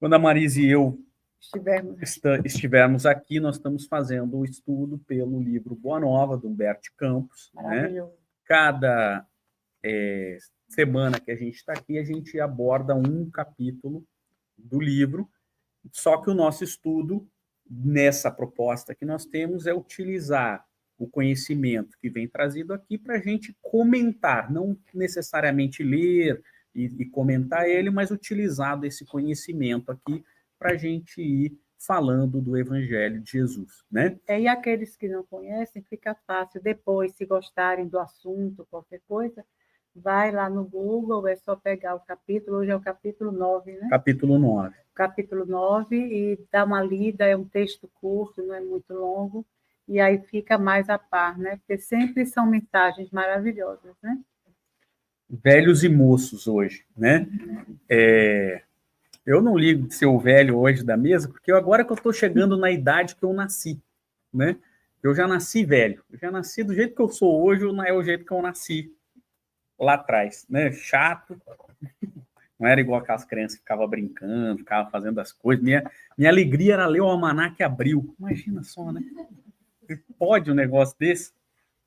quando a Marise e eu estivermos aqui, nós estamos fazendo o estudo pelo livro Boa Nova, do Humberto Campos. Maravilhoso. Né? Cada semana que a gente está aqui, a gente aborda um capítulo do livro, só que o nosso estudo, nessa proposta que nós temos, é utilizar o conhecimento que vem trazido aqui para a gente comentar, não necessariamente ler e comentar ele, mas utilizar esse conhecimento aqui para a gente ir falando do Evangelho de Jesus, né? E aqueles que não conhecem, fica fácil. Depois, se gostarem do assunto, qualquer coisa, vai lá no Google, é só pegar o capítulo, hoje é o capítulo 9, né? Capítulo 9. Capítulo 9, e dá uma lida, é um texto curto, não é muito longo, e aí fica mais a par, né? Porque sempre são mensagens maravilhosas, né? Velhos e moços hoje, né? Eu não ligo de ser o velho hoje da mesa, porque agora que eu estou chegando na idade que eu nasci, né? Eu já nasci velho. Eu já nasci do jeito que eu sou hoje, não é o jeito que eu nasci lá atrás, né? Chato. Não era igual aquelas crianças que ficavam brincando, ficavam fazendo as coisas. Minha alegria era ler o Almanaque Abril. Imagina só, né? Pode um negócio desse?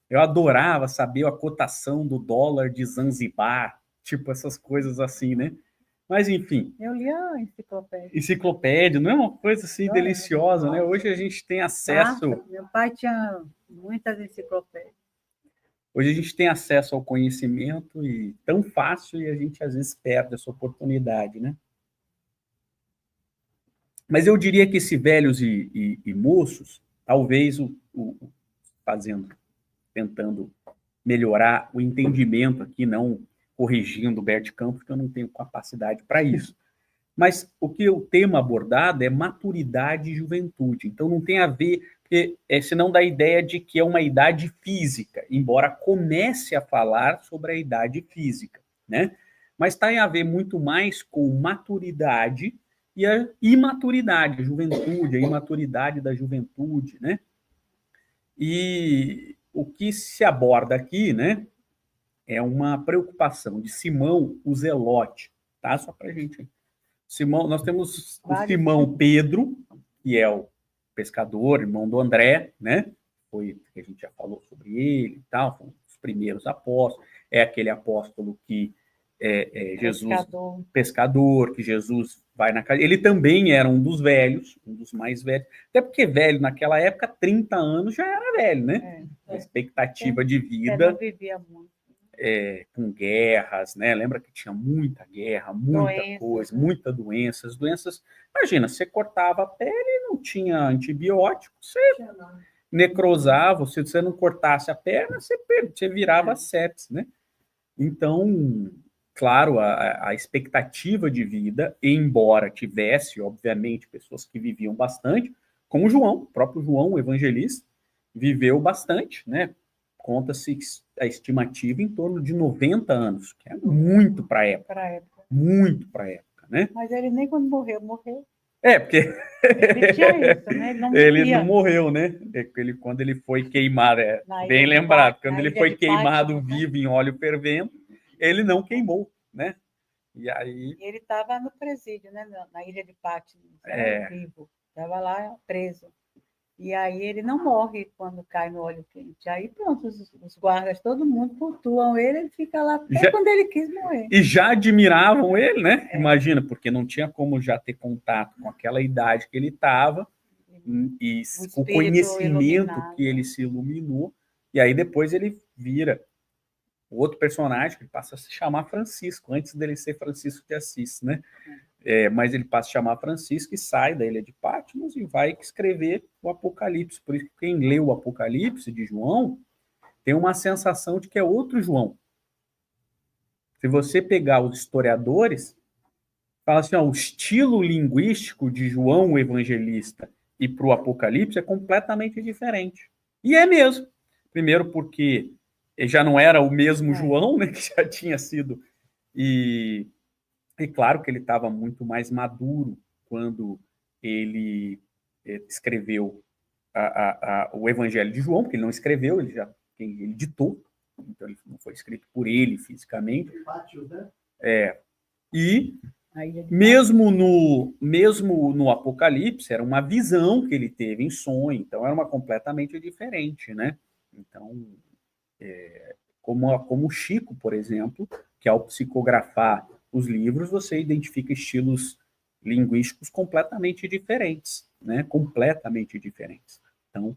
Eu adorava saber a cotação do dólar de Zanzibar, tipo essas coisas assim, né? Mas, enfim. Eu li a enciclopédia. Enciclopédia, não é uma coisa assim deliciosa, né? Hoje a gente tem acesso... Meu pai tinha muitas enciclopédias. Hoje a gente tem acesso ao conhecimento e tão fácil, e a gente às vezes perde essa oportunidade, né? Mas eu diria que esses velhos e moços, talvez tentando melhorar o entendimento aqui, não corrigindo o Bert Campos, porque eu não tenho capacidade para isso. Mas o que eu temo abordado é maturidade e juventude. Então não tem a ver, porque senão dá a ideia de que é uma idade física, embora comece a falar sobre a idade física, né? Mas tem a ver muito mais com maturidade e a imaturidade, a juventude, a imaturidade da juventude, né? E o que se aborda aqui, né, é uma preocupação de Simão o Zelote, tá? Só para a gente... Simão, nós temos o Simão Pedro, que é o pescador, irmão do André, né? Foi que a gente já falou sobre ele e tal, foi um dos primeiros apóstolos. É aquele apóstolo que Jesus, pescador, que Jesus vai na casa. Ele também era um dos velhos, um dos mais velhos. Até porque velho naquela época, 30 anos já era velho, né? A expectativa de vida. Não vivia muito. Com guerras, né? Lembra que tinha muita guerra, muita coisa, muita doença. As doenças, imagina, você cortava a pele, não tinha antibiótico, você necrosava, se você não cortasse a perna, você virava sepsis, né? Então, claro, a expectativa de vida, embora tivesse, obviamente, pessoas que viviam bastante, como João, o próprio João, o evangelista, viveu bastante, né? Conta-se a estimativa em torno de 90 anos, que é muito para a época. Muito para a época, né? Mas ele nem quando morreu. Porque... Ele tinha isso, né? Ele não morreu, né? Quando ele foi queimado, bem lembrado, quando ele foi queimado vivo em óleo fervendo, ele não queimou, né? E aí... ele estava no presídio, né? Na ilha de Patmos, vivo. Estava lá preso. E aí ele não morre quando cai no óleo quente. Aí pronto, os guardas, todo mundo cultuam ele fica lá até quando ele quis morrer. E já admiravam ele, né? Imagina, porque não tinha como já ter contato com aquela idade que ele estava e com o conhecimento que ele se iluminou. E aí depois ele vira outro personagem que passa a se chamar Francisco, antes dele ser Francisco de Assis, né? Mas ele passa a chamar Francisco e sai da ilha de Patmos e vai escrever o Apocalipse. Por isso que quem lê o Apocalipse de João tem uma sensação de que é outro João. Se você pegar os historiadores, fala assim, o estilo linguístico de João o Evangelista e para o Apocalipse é completamente diferente. E é mesmo. Primeiro porque já não era o mesmo João, né, que já tinha sido... E claro que ele estava muito mais maduro quando ele escreveu o Evangelho de João, porque ele não escreveu, ele ditou, então ele não foi escrito por ele fisicamente. E Mesmo no Apocalipse, era uma visão que ele teve em sonho, então era uma completamente diferente, né? Então, como o Chico, por exemplo, que ao psicografar os livros, você identifica estilos linguísticos completamente diferentes, né? Completamente diferentes. Então,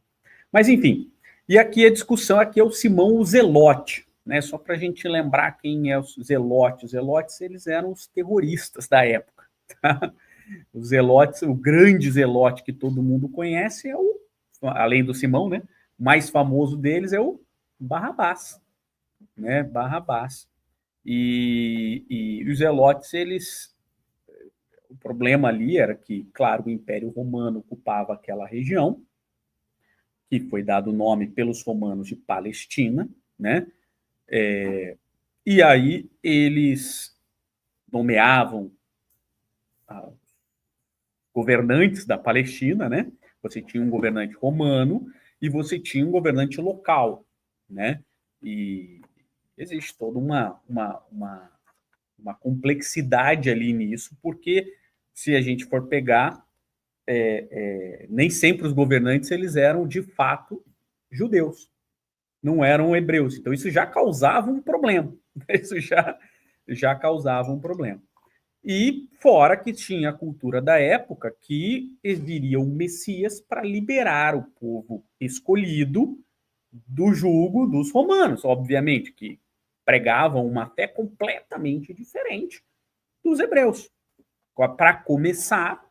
mas enfim, e aqui a discussão aqui é o Simão o Zelote, né? Só para a gente lembrar quem é os Zelotes. Os Zelotes, eles eram os terroristas da época. Tá? Os Zelotes, o grande Zelote que todo mundo conhece é o, além do Simão, né? O mais famoso deles é o Barrabás, né? Barrabás. E os Zelotes, eles, o problema ali era que, claro, o Império Romano ocupava aquela região, que foi dado o nome pelos romanos de Palestina, né? E aí eles nomeavam governantes da Palestina, né? Você tinha um governante romano e você tinha um governante local, né? E existe toda uma complexidade ali nisso, porque se a gente for pegar, nem sempre os governantes eles eram de fato judeus, não eram hebreus. Então isso já causava um problema. Isso já causava um problema. E fora que tinha a cultura da época que viria o Messias para liberar o povo escolhido do jugo dos romanos, obviamente, que pregavam uma fé completamente diferente dos hebreus. Para começar,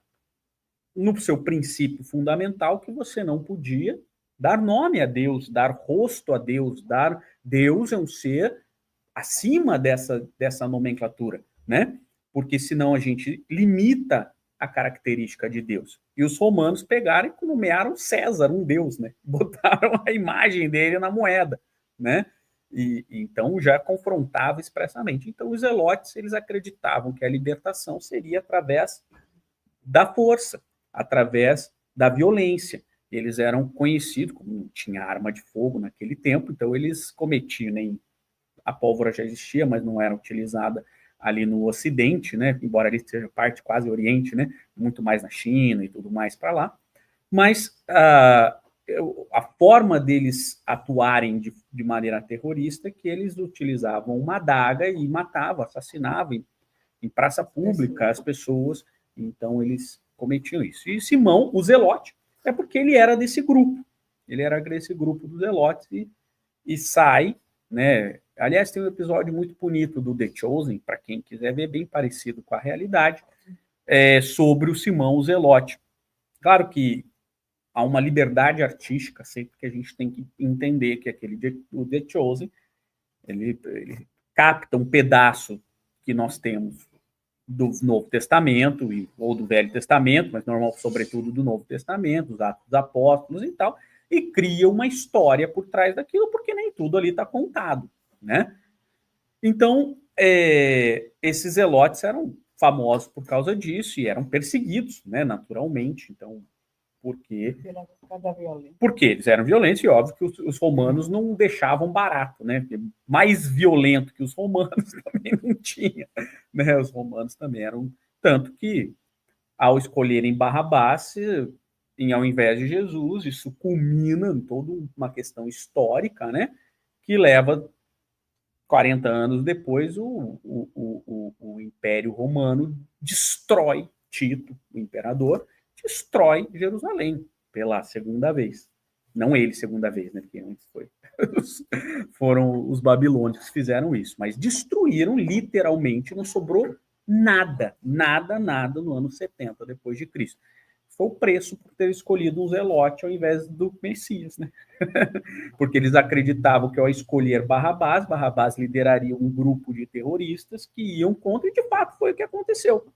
no seu princípio fundamental, que você não podia dar nome a Deus, dar rosto a Deus, dar Deus é um ser acima dessa nomenclatura, né? Porque senão a gente limita a característica de Deus. E os romanos pegaram e nomearam César um deus, né? Botaram a imagem dele na moeda, né? E então já confrontava expressamente. Então os zelotes, eles acreditavam que a libertação seria através da força, através da violência. Eles eram conhecidos, como não tinha arma de fogo naquele tempo, então eles cometiam, a pólvora já existia, mas não era utilizada ali no Ocidente, né? Embora ele seja parte quase Oriente, né? Muito mais na China e tudo mais para lá. Mas a forma deles atuarem de maneira terrorista é que eles utilizavam uma adaga e matavam, assassinavam em praça pública as pessoas. Então eles cometiam isso. E Simão, o Zelote, é porque ele era desse grupo. Ele era desse grupo dos Zelotes e sai, né? Aliás, tem um episódio muito bonito do The Chosen, para quem quiser ver, bem parecido com a realidade, sobre o Simão o Zelote. Claro que há uma liberdade artística sempre que a gente tem que entender que o The Chosen, ele capta um pedaço que nós temos do Novo Testamento ou do Velho Testamento, mas normal, sobretudo do Novo Testamento, os Atos dos Apóstolos e tal, e cria uma história por trás daquilo, porque nem tudo ali está contado, né? Então, esses zelotes eram famosos por causa disso e eram perseguidos, né, naturalmente. Então, porque eles eram violentos e óbvio que os romanos não deixavam barato, né? Porque mais violento que os romanos também não tinha, né? Os romanos também eram tanto que ao escolherem Barrabás ao invés de Jesus, isso culmina em toda uma questão histórica, né? Que leva 40 anos depois o Império Romano destrói Tito, o imperador, destrói Jerusalém pela segunda vez. Não ele segunda vez, né? Porque antes foram os babilônios que fizeram isso, mas destruíram literalmente, não sobrou nada no ano 70 depois de Cristo. Foi o preço por ter escolhido um zelote ao invés do Messias, né? Porque eles acreditavam que ao escolher Barrabás lideraria um grupo de terroristas que iam contra, e de fato foi o que aconteceu.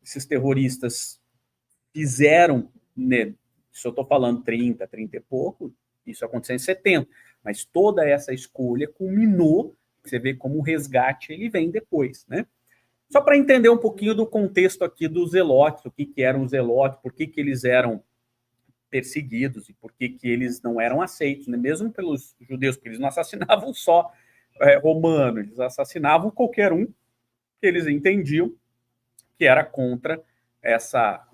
Esses terroristas fizeram, né, se eu estou falando 30 e pouco, isso aconteceu em 70, mas toda essa escolha culminou, você vê como o resgate ele vem depois, né? Só para entender um pouquinho do contexto aqui dos zelotes, o que eram os zelotes, por que eles eram perseguidos e por que eles não eram aceitos, né? Mesmo pelos judeus, porque eles não assassinavam só romanos, eles assassinavam qualquer um que eles entendiam que era contra essa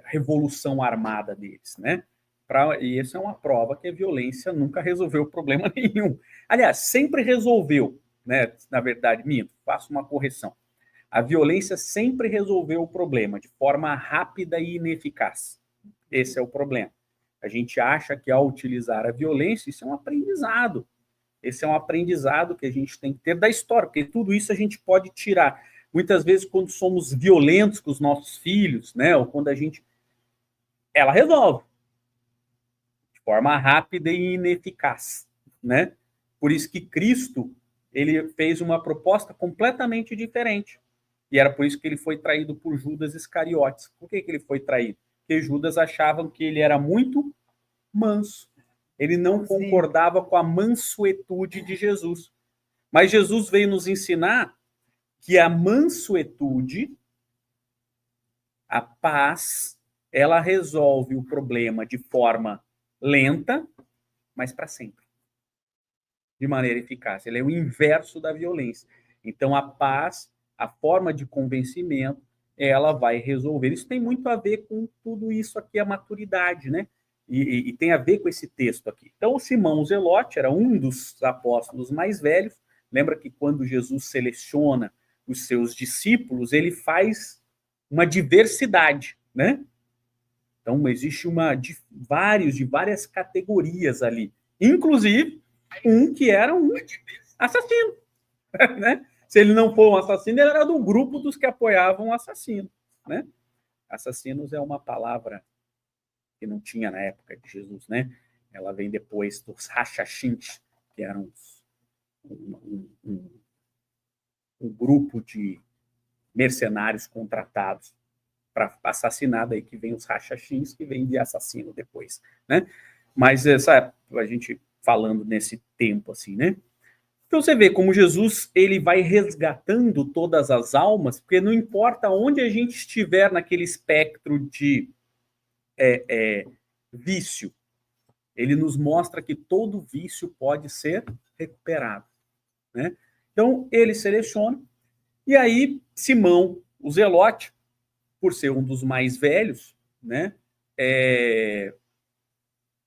revolução armada deles, né? E essa é uma prova que a violência nunca resolveu problema nenhum. Aliás, sempre resolveu, né? Na verdade, faço uma correção. A violência sempre resolveu o problema de forma rápida e ineficaz. Esse é o problema. A gente acha que ao utilizar a violência, isso é um aprendizado. Esse é um aprendizado que a gente tem que ter da história, porque tudo isso a gente pode tirar. Muitas vezes, quando somos violentos com os nossos filhos, né, ou quando ela resolve de forma rápida e ineficaz, né? Por isso que Cristo, ele fez uma proposta completamente diferente. E era por isso que ele foi traído por Judas Iscariotes. Por que ele foi traído? Porque Judas achava que ele era muito manso. Ele não concordava com a mansuetude de Jesus. Mas Jesus veio nos ensinar que a mansuetude, a paz, ela resolve o problema de forma lenta, mas para sempre. De maneira eficaz. Ele é o inverso da violência. Então, a paz, a forma de convencimento, ela vai resolver. Isso tem muito a ver com tudo isso aqui, a maturidade, né? E tem a ver com esse texto aqui. Então, o Simão Zelote era um dos apóstolos mais velhos. Lembra que quando Jesus seleciona os seus discípulos, ele faz uma diversidade, né? Então, existe de várias categorias ali. Inclusive, um que era um assassino, né? Se ele não for um assassino, ele era do grupo dos que apoiavam o assassino, né? Assassinos é uma palavra que não tinha na época de Jesus, né? Ela vem depois dos rachachins, que eram um grupo de mercenários contratados para assassinar, daí que vem os rachachins, que vem de assassino depois, né? Mas a gente falando nesse tempo assim, né? Então você vê como Jesus ele vai resgatando todas as almas, porque não importa onde a gente estiver naquele espectro de vício, ele nos mostra que todo vício pode ser recuperado, né? Então ele seleciona, e aí Simão, o Zelote, por ser um dos mais velhos, né,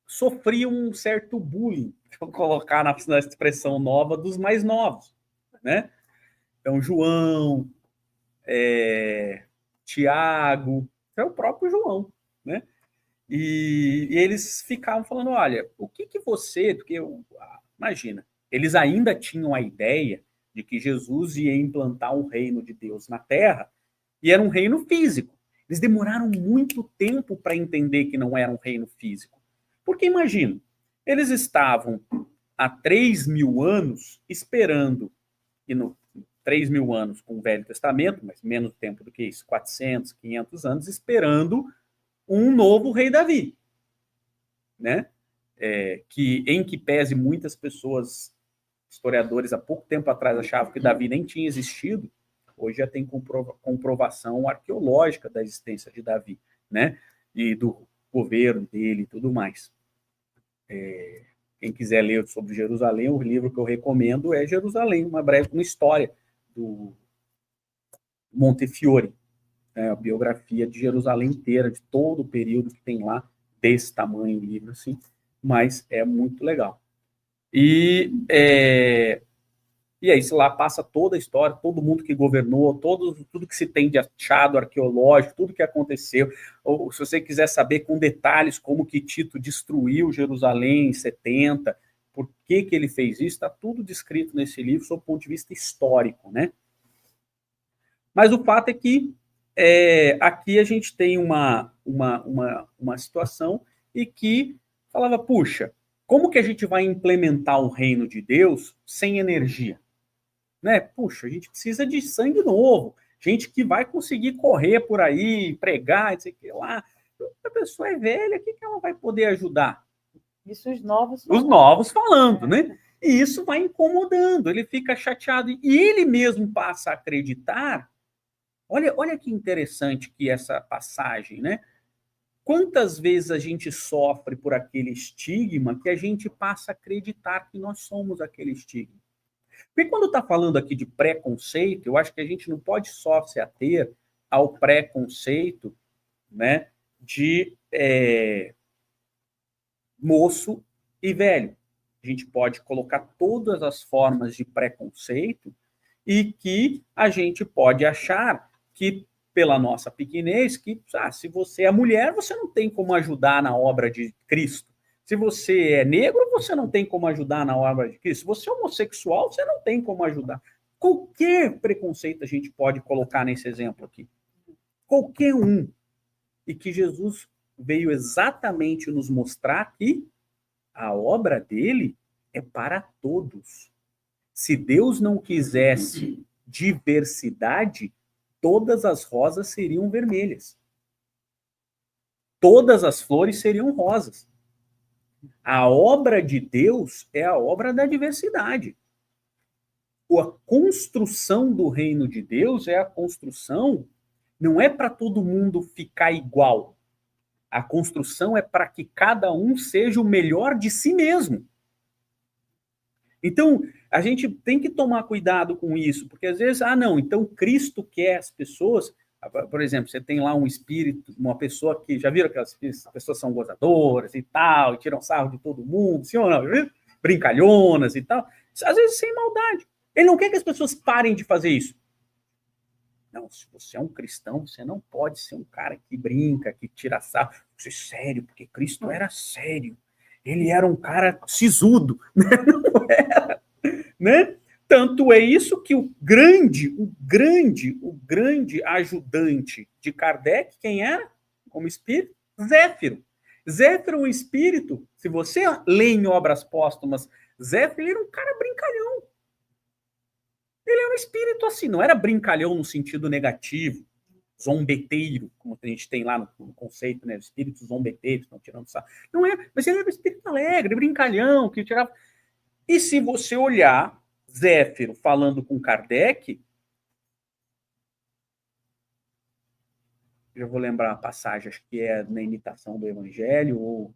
sofria um certo bullying, vou colocar na expressão nova, dos mais novos, né? Então, João, Tiago, é o próprio João, né? E eles ficavam falando, olha, o que você... Porque, imagina, eles ainda tinham a ideia de que Jesus ia implantar um reino de Deus na Terra, e era um reino físico. Eles demoraram muito tempo para entender que não era um reino físico. Porque, imagina, eles estavam há 3.000 anos esperando, e 3.000 anos com o Velho Testamento, mas menos tempo do que isso, 400, 500 anos, esperando um novo rei Davi, né? Em que pese muitas pessoas, historiadores, há pouco tempo atrás achavam que Davi nem tinha existido, hoje já tem comprovação arqueológica da existência de Davi, né? E do governo dele e tudo mais. Quem quiser ler sobre Jerusalém, o livro que eu recomendo é Jerusalém, uma história do Montefiore, a biografia de Jerusalém inteira, de todo o período que tem lá, desse tamanho o livro, assim, mas é muito legal. E aí lá passa toda a história, todo mundo que governou, tudo que se tem de achado arqueológico, tudo que aconteceu. Ou se você quiser saber com detalhes como que Tito destruiu Jerusalém em 70, por que ele fez isso, está tudo descrito nesse livro sob o ponto de vista histórico, né? Mas o fato é que aqui a gente tem uma situação e que falava, puxa, como que a gente vai implementar o reino de Deus sem energia? Né? Puxa, a gente precisa de sangue novo, gente que vai conseguir correr por aí, pregar, não sei o que lá. A pessoa é velha, o que ela vai poder ajudar? Isso os novos falando. Os novos falando, né? E isso vai incomodando, ele fica chateado. E ele mesmo passa a acreditar. Olha que interessante que essa passagem, né? Quantas vezes a gente sofre por aquele estigma que a gente passa a acreditar que nós somos aquele estigma? Porque quando está falando aqui de preconceito, eu acho que a gente não pode só se ater ao preconceito, né, de moço e velho. A gente pode colocar todas as formas de preconceito e que a gente pode achar que, pela nossa pequenez, que se você é mulher, você não tem como ajudar na obra de Cristo. Se você é negro, você não tem como ajudar na obra de Cristo. Se você é homossexual, você não tem como ajudar. Qualquer preconceito a gente pode colocar nesse exemplo aqui. Qualquer um. E que Jesus veio exatamente nos mostrar que a obra dele é para todos. Se Deus não quisesse diversidade, todas as rosas seriam vermelhas. Todas as flores seriam rosas. A obra de Deus é a obra da diversidade. A construção do reino de Deus é a construção, não é para todo mundo ficar igual. A construção é para que cada um seja o melhor de si mesmo. Então, a gente tem que tomar cuidado com isso, porque às vezes, então Cristo quer as pessoas, por exemplo, você tem lá um espírito, uma pessoa que, já viram que as pessoas são gozadoras e tal, e tiram sarro de todo mundo, sim ou não? Brincalhonas e tal, às vezes sem maldade. Ele não quer que as pessoas parem de fazer isso. Não, se você é um cristão, você não pode ser um cara que brinca, que tira sarro. Você é sério, porque Cristo era sério. Ele era um cara sisudo, né? Não era, né? Tanto é isso que o grande ajudante de Kardec, quem era? Como espírito? Zéfiro. Zéfiro é um espírito, se você lê em Obras Póstumas, Zéfiro ele era um cara brincalhão. Ele era um espírito assim, não era brincalhão no sentido negativo, zombeteiro, como a gente tem lá no conceito, né? Espíritos zombeteiros, estão tirando sarro. Não é, mas ele era um espírito alegre, brincalhão, que tirava. E se você olhar Zéfiro falando com Kardec, já vou lembrar a passagem, acho que é na imitação do Evangelho, ou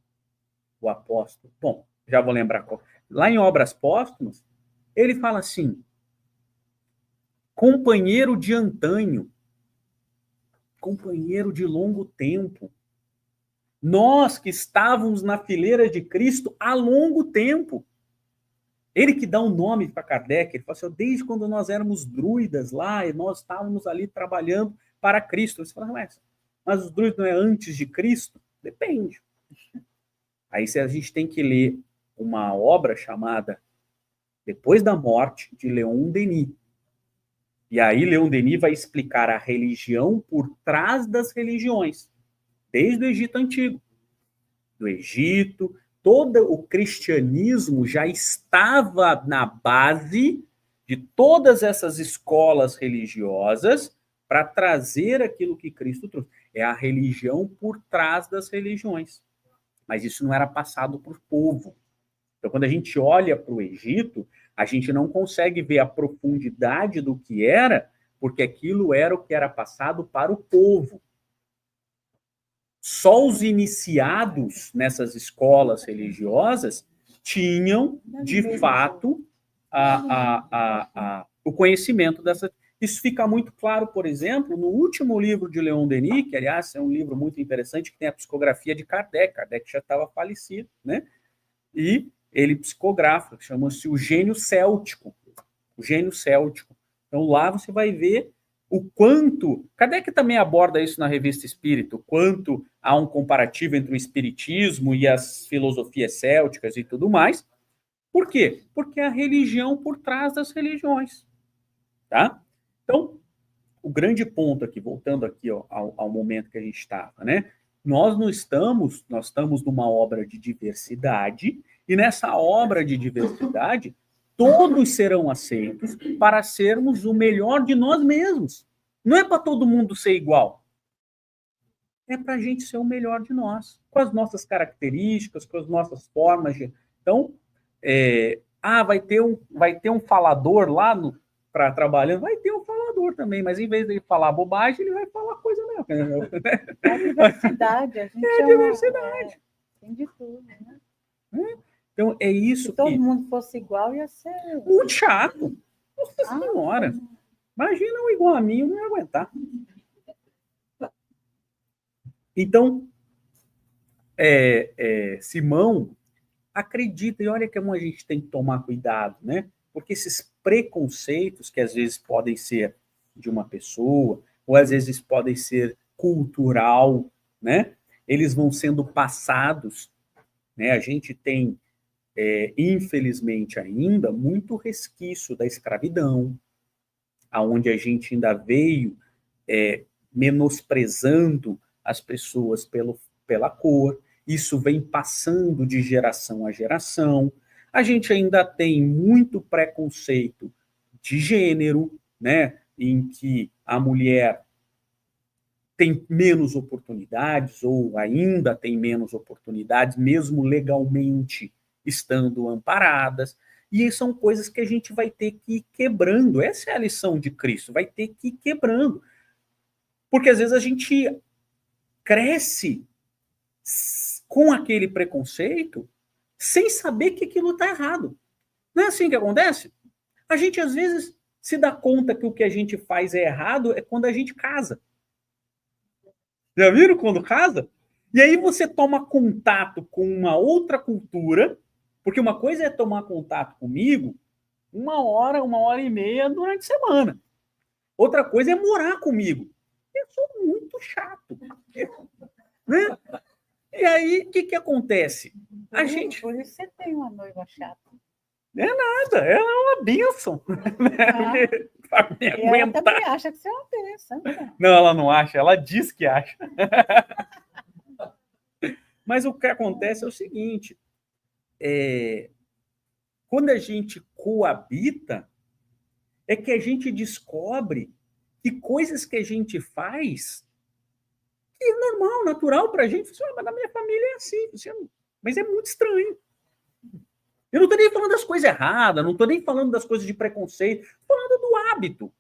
o apóstolo. Bom, já vou lembrar qual. Lá em Obras Póstumas, ele fala assim: companheiro de antanho, companheiro de longo tempo. Nós que estávamos na fileira de Cristo há longo tempo. Ele que dá um nome para Kardec, ele fala assim, desde quando nós éramos druidas lá, e nós estávamos ali trabalhando para Cristo. Você fala, mas os druidas não é antes de Cristo? Depende. Aí a gente tem que ler uma obra chamada Depois da Morte, de Leon Denis. E aí Leon Denis vai explicar a religião por trás das religiões, desde o Egito Antigo. Do Egito, todo o cristianismo já estava na base de todas essas escolas religiosas para trazer aquilo que Cristo trouxe. É a religião por trás das religiões. Mas isso não era passado por povo. Então, quando a gente olha para o Egito, a gente não consegue ver a profundidade do que era, porque aquilo era o que era passado para o povo. Só os iniciados nessas escolas religiosas tinham, de fato, o conhecimento dessa. Isso fica muito claro, por exemplo, no último livro de Leon Denis, que, aliás, é um livro muito interessante, que tem a psicografia de Kardec. Kardec já estava falecido, né? E ele psicografa, chama-se O Gênio Céltico. O Gênio Céltico. Então, lá você vai ver o quanto... Kardec também aborda isso na Revista Espírita, o quanto há um comparativo entre o espiritismo e as filosofias célticas e tudo mais. Por quê? Porque é a religião por trás das religiões. Tá? Então, o grande ponto aqui, voltando aqui ao momento que a gente estava, né? Nós estamos numa obra de diversidade, e nessa obra de diversidade, todos serão aceitos para sermos o melhor de nós mesmos. Não é para todo mundo ser igual. É para a gente ser o melhor de nós, com as nossas características, com as nossas formas de... Então, vai ter um falador lá para trabalhando, vai ter um falador também, mas em vez de ele falar bobagem, ele vai falar coisa mesmo. É a diversidade, a gente é a diversidade. Tem de tudo, né? Então, é isso Se todo mundo fosse igual, ia ser... muito chato. Nossa Senhora! Imagina um igual a mim, eu não ia aguentar. Então, Simão acredita, e olha como a gente tem que tomar cuidado, né? Porque esses preconceitos, que às vezes podem ser de uma pessoa, ou às vezes podem ser cultural, né? Eles vão sendo passados, né? A gente tem, infelizmente ainda, muito resquício da escravidão, aonde a gente ainda veio menosprezando as pessoas pela cor, isso vem passando de geração a geração. A gente ainda tem muito preconceito de gênero, né, em que a mulher tem menos oportunidades ou ainda tem menos oportunidades, mesmo legalmente estando amparadas. E são coisas que a gente vai ter que ir quebrando. Essa é a lição de Cristo, vai ter que ir quebrando. Porque às vezes a gente cresce com aquele preconceito sem saber que aquilo está errado. Não é assim que acontece? A gente às vezes se dá conta que o que a gente faz é errado é quando a gente casa. Já viram quando casa? E aí você toma contato com uma outra cultura, porque uma coisa é tomar contato comigo 1 hora e meia durante a semana. Outra coisa é morar comigo. Eu sou muito chato. Né? E aí, o que acontece? A gente... Por isso você tem uma noiva chata. Não é nada, ela é uma bênção. Ela também acha que você é uma bênção. Não, ela não acha, ela diz que acha. Mas o que acontece é o seguinte, quando a gente coabita, é que a gente descobre que coisas que a gente faz que é normal, natural para a gente. Mas na minha família é assim. Mas é muito estranho. Eu não estou nem falando das coisas erradas, não estou nem falando das coisas de preconceito, estou falando do hábito.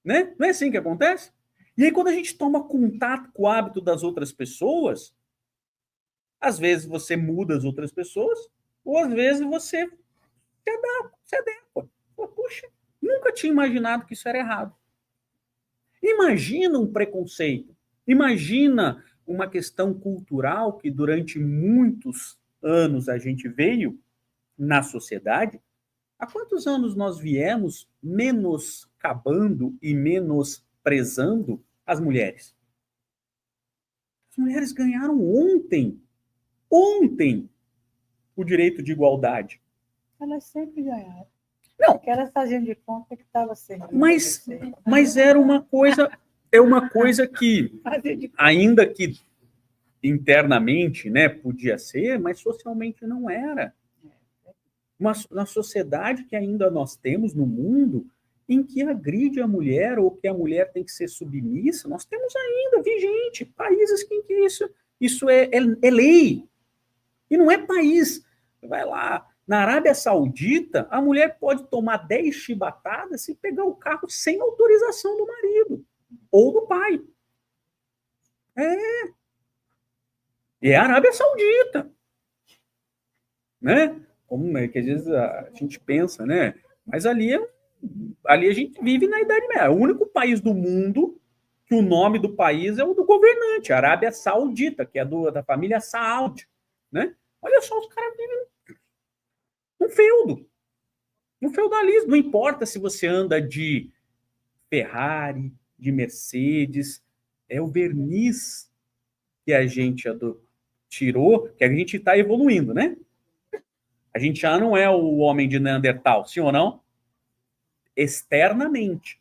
Né? Não é assim que acontece? E aí, quando a gente toma contato com o hábito das outras pessoas, às vezes você muda as outras pessoas, ou às vezes você se adequa. Puxa, nunca tinha imaginado que isso era errado. Imagina um preconceito. Imagina uma questão cultural que durante muitos anos a gente veio na sociedade. Há quantos anos nós viemos menoscabando e menosprezando as mulheres? As mulheres ganharam ontem, o direito de igualdade. Elas sempre ganharam. Não. Porque elas faziam de conta que estava servindo. Mas era uma coisa, que, ainda que internamente, né, podia ser, mas socialmente não era. Na sociedade que ainda nós temos no mundo, em que agride a mulher ou que a mulher tem que ser submissa, nós temos ainda vigente países em que isso é lei. E não é país. Vai lá, na Arábia Saudita, a mulher pode tomar 10 chibatadas e pegar o carro sem autorização do marido ou do pai. É a Arábia Saudita. Né? Como é que às vezes a gente pensa, né? Mas ali a gente vive na Idade Média. É o único país do mundo que o nome do país é o do governante, a Arábia Saudita, que é da família Saud. Né? Olha só, os caras vivem um feudo, um feudalismo. Não importa se você anda de Ferrari, de Mercedes, é o verniz que a gente tirou, que a gente está evoluindo, né? A gente já não é o homem de Neandertal, sim ou não? Externamente.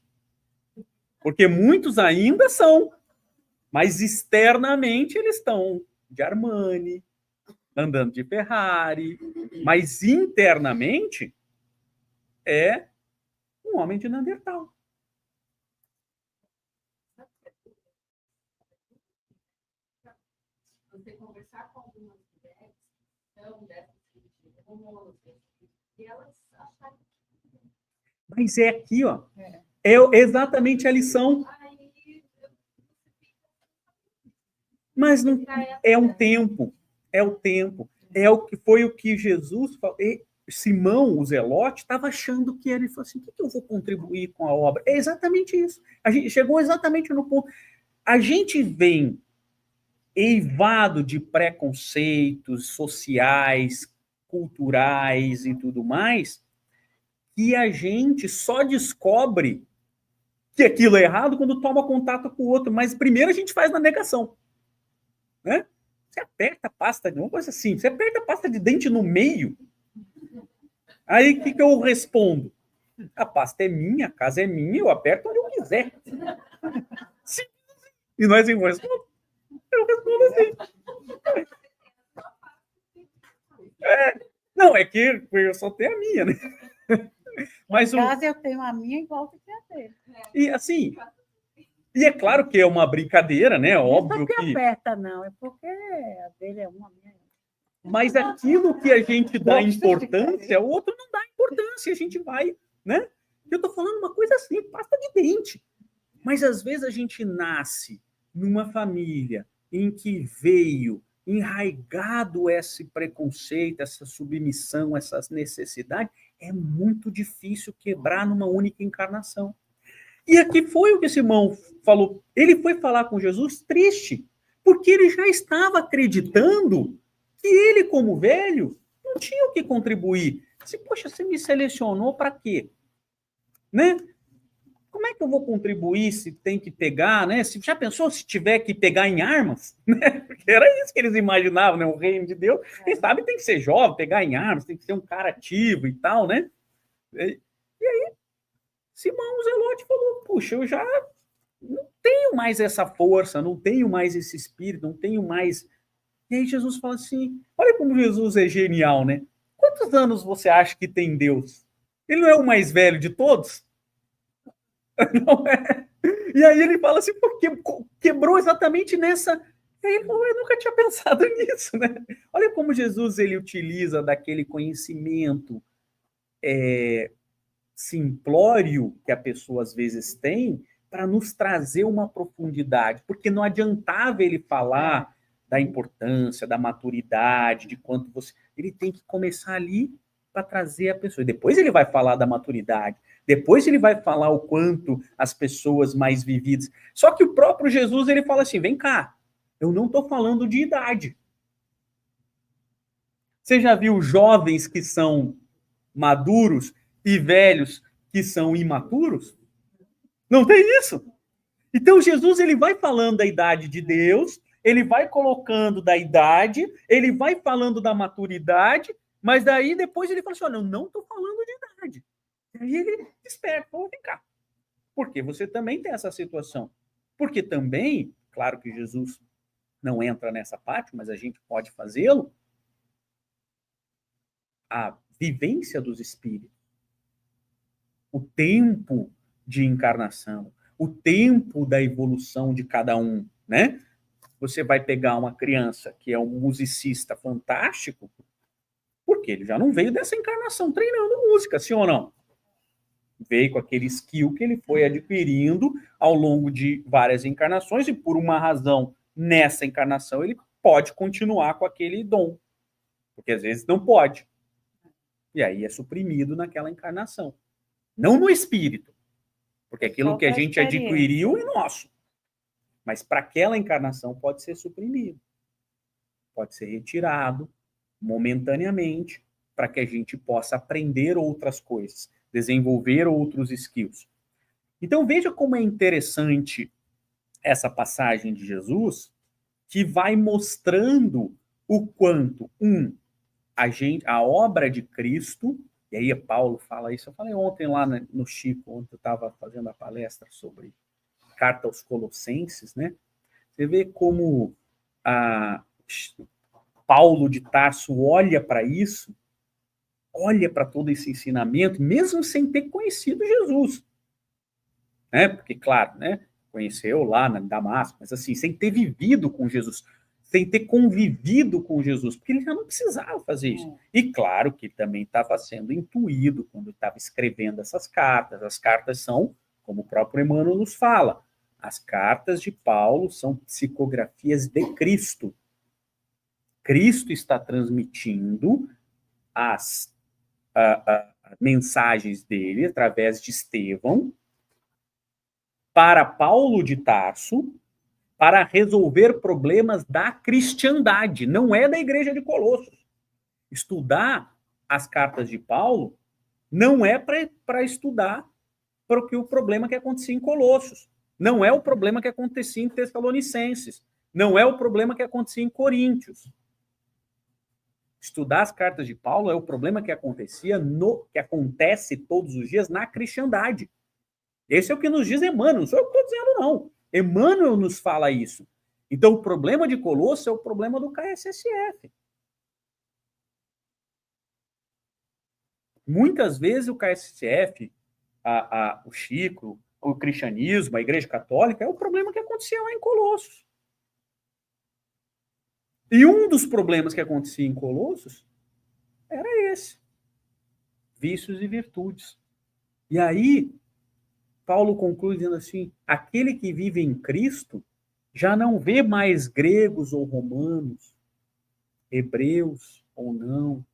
Porque muitos ainda são, mas externamente eles estão de Armani, andando de Ferrari, mas internamente é um homem de Neandertal. Você conversar com algumas mulheres, então, dessas e elas acharam. Mas é aqui, ó. É exatamente a lição. Mas não é um tempo. É o tempo. Foi o que Jesus falou. Simão, o Zelote, estava achando que ele falou assim: o que eu vou contribuir com a obra? É exatamente isso. A gente chegou exatamente no ponto. A gente vem eivado de preconceitos sociais, culturais e tudo mais, que a gente só descobre que aquilo é errado quando toma contato com o outro, mas primeiro a gente faz na negação, né? Você aperta a pasta de uma coisa assim, você aperta a pasta de dente no meio, aí o que eu respondo? A pasta é minha, a casa é minha, eu aperto onde eu quiser. Sim. E nós eu respondo assim. Não, é que eu só tenho a minha, né? Mas em casa eu tenho a minha igual que tem a dele. E assim, e é claro que é uma brincadeira, né? Óbvio que aperta, não, é porque a dele é uma, a minha. Mas aquilo que a gente dá importância, o outro não dá importância, a gente vai, né? Eu tô falando uma coisa assim, pasta de dente. Mas às vezes a gente nasce numa família em que veio enraigado esse preconceito, essa submissão, essas necessidades, é muito difícil quebrar numa única encarnação. E aqui foi o que Simão falou. Ele foi falar com Jesus triste, porque ele já estava acreditando que ele, como velho, não tinha o que contribuir. Se, poxa, você me selecionou para quê? Né? Como é que eu vou contribuir se tem que pegar, né? Se já pensou se tiver que pegar em armas, né? Porque era isso que eles imaginavam, né? O reino de Deus. Quem sabe tem que ser jovem, pegar em armas, tem que ser um cara ativo e tal, né? E aí, Simão Zelote falou: puxa, eu já não tenho mais essa força, não tenho mais esse espírito, não tenho mais. E aí Jesus fala assim: olha como Jesus é genial, né? Quantos anos você acha que tem Deus? Ele não é o mais velho de todos? Não é? E aí ele fala assim, porque quebrou exatamente nessa. E aí ele falou, eu nunca tinha pensado nisso, né? Olha como Jesus ele utiliza daquele conhecimento simplório que a pessoa às vezes tem para nos trazer uma profundidade, porque não adiantava ele falar da importância, da maturidade, de quanto você. Ele tem que começar ali para trazer a pessoa. E depois ele vai falar da maturidade, depois ele vai falar o quanto as pessoas mais vividas. Só que o próprio Jesus ele fala assim: vem cá, eu não estou falando de idade. Você já viu jovens que são maduros e velhos que são imaturos? Não tem isso. Então Jesus ele vai falando da idade de Deus, ele vai colocando da idade, ele vai falando da maturidade, mas daí depois ele fala assim: olha, eu não estou falando de idade. E aí ele desperta, vou ficar. Porque você também tem essa situação. Porque também, claro que Jesus não entra nessa parte, mas a gente pode fazê-lo, a vivência dos espíritos, o tempo de encarnação, o tempo da evolução de cada um, né? Você vai pegar uma criança que é um musicista fantástico, porque ele já não veio dessa encarnação treinando música, sim ou não? Veio com aquele skill que ele foi adquirindo ao longo de várias encarnações e por uma razão nessa encarnação ele pode continuar com aquele dom, porque às vezes não pode. E aí é suprimido naquela encarnação. Não no espírito, porque aquilo que a gente adquiriu é nosso. Mas para aquela encarnação pode ser suprimido. Pode ser retirado momentaneamente para que a gente possa aprender outras coisas, desenvolver outros skills. Então veja como é interessante essa passagem de Jesus, que vai mostrando o quanto, a obra de Cristo, e aí Paulo fala isso, eu falei ontem lá no Chico, ontem eu estava fazendo a palestra sobre carta aos Colossenses, né? Você vê como Paulo de Tarso olha para isso, olha para todo esse ensinamento, mesmo sem ter conhecido Jesus. Né? Porque, claro, né? Conheceu lá na Damasco, mas assim, sem ter vivido com Jesus, sem ter convivido com Jesus, porque ele já não precisava fazer isso. E claro que também estava sendo intuído quando estava escrevendo essas cartas. As cartas são, como o próprio Emmanuel nos fala, as cartas de Paulo são psicografias de Cristo. Cristo está transmitindo as mensagens dele através de Estevão para Paulo de Tarso para resolver problemas da cristandade, não é da igreja de Colossos. Estudar as cartas de Paulo não é para estudar para o problema que acontecia em Colossos, não é o problema que acontecia em Tessalonicenses, não é o problema que acontecia em Coríntios. Estudar as cartas de Paulo é o problema que que acontece todos os dias na cristandade. Esse é o que nos diz Emmanuel, não sou eu que estou dizendo, não. Emmanuel nos fala isso. Então, o problema de Colossos é o problema do KSSF. Muitas vezes o KSSF, o Chico, o cristianismo, a Igreja Católica, é o problema que acontecia lá em Colossos. E um dos problemas que acontecia em Colossos era esse. Vícios e virtudes. E aí, Paulo conclui dizendo assim, aquele que vive em Cristo já não vê mais gregos ou romanos, hebreus ou não,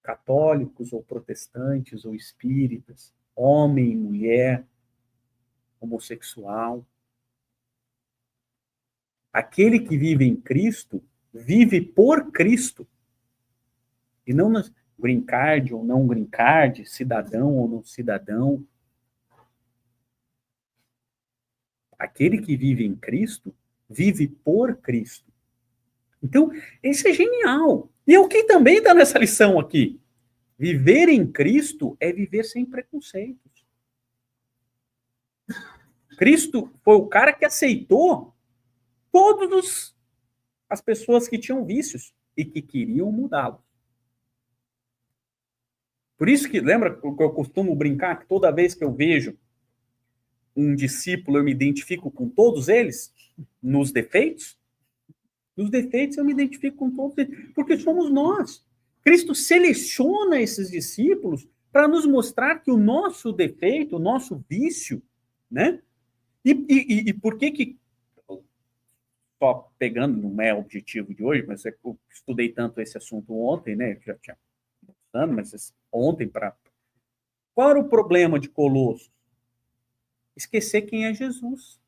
católicos ou protestantes ou espíritas, homem, mulher, homossexual. Aquele que vive em Cristo, vive por Cristo. E não green card ou não green card, cidadão ou não cidadão. Aquele que vive em Cristo, vive por Cristo. Então, isso é genial. E é o que também está nessa lição aqui. Viver em Cristo é viver sem preconceitos. Cristo foi o cara que aceitou todas as pessoas que tinham vícios e que queriam mudá-los. Por isso que, lembra que eu costumo brincar que toda vez que eu vejo um discípulo, eu me identifico com todos eles, nos defeitos? Nos defeitos eu me identifico com todos eles, porque somos nós. Cristo seleciona esses discípulos para nos mostrar que o nosso defeito, o nosso vício, né? E por que só pegando, não é o objetivo de hoje, mas eu estudei tanto esse assunto ontem, né? Já tinha mas ontem Qual era o problema de Colossos? Esquecer quem é Jesus.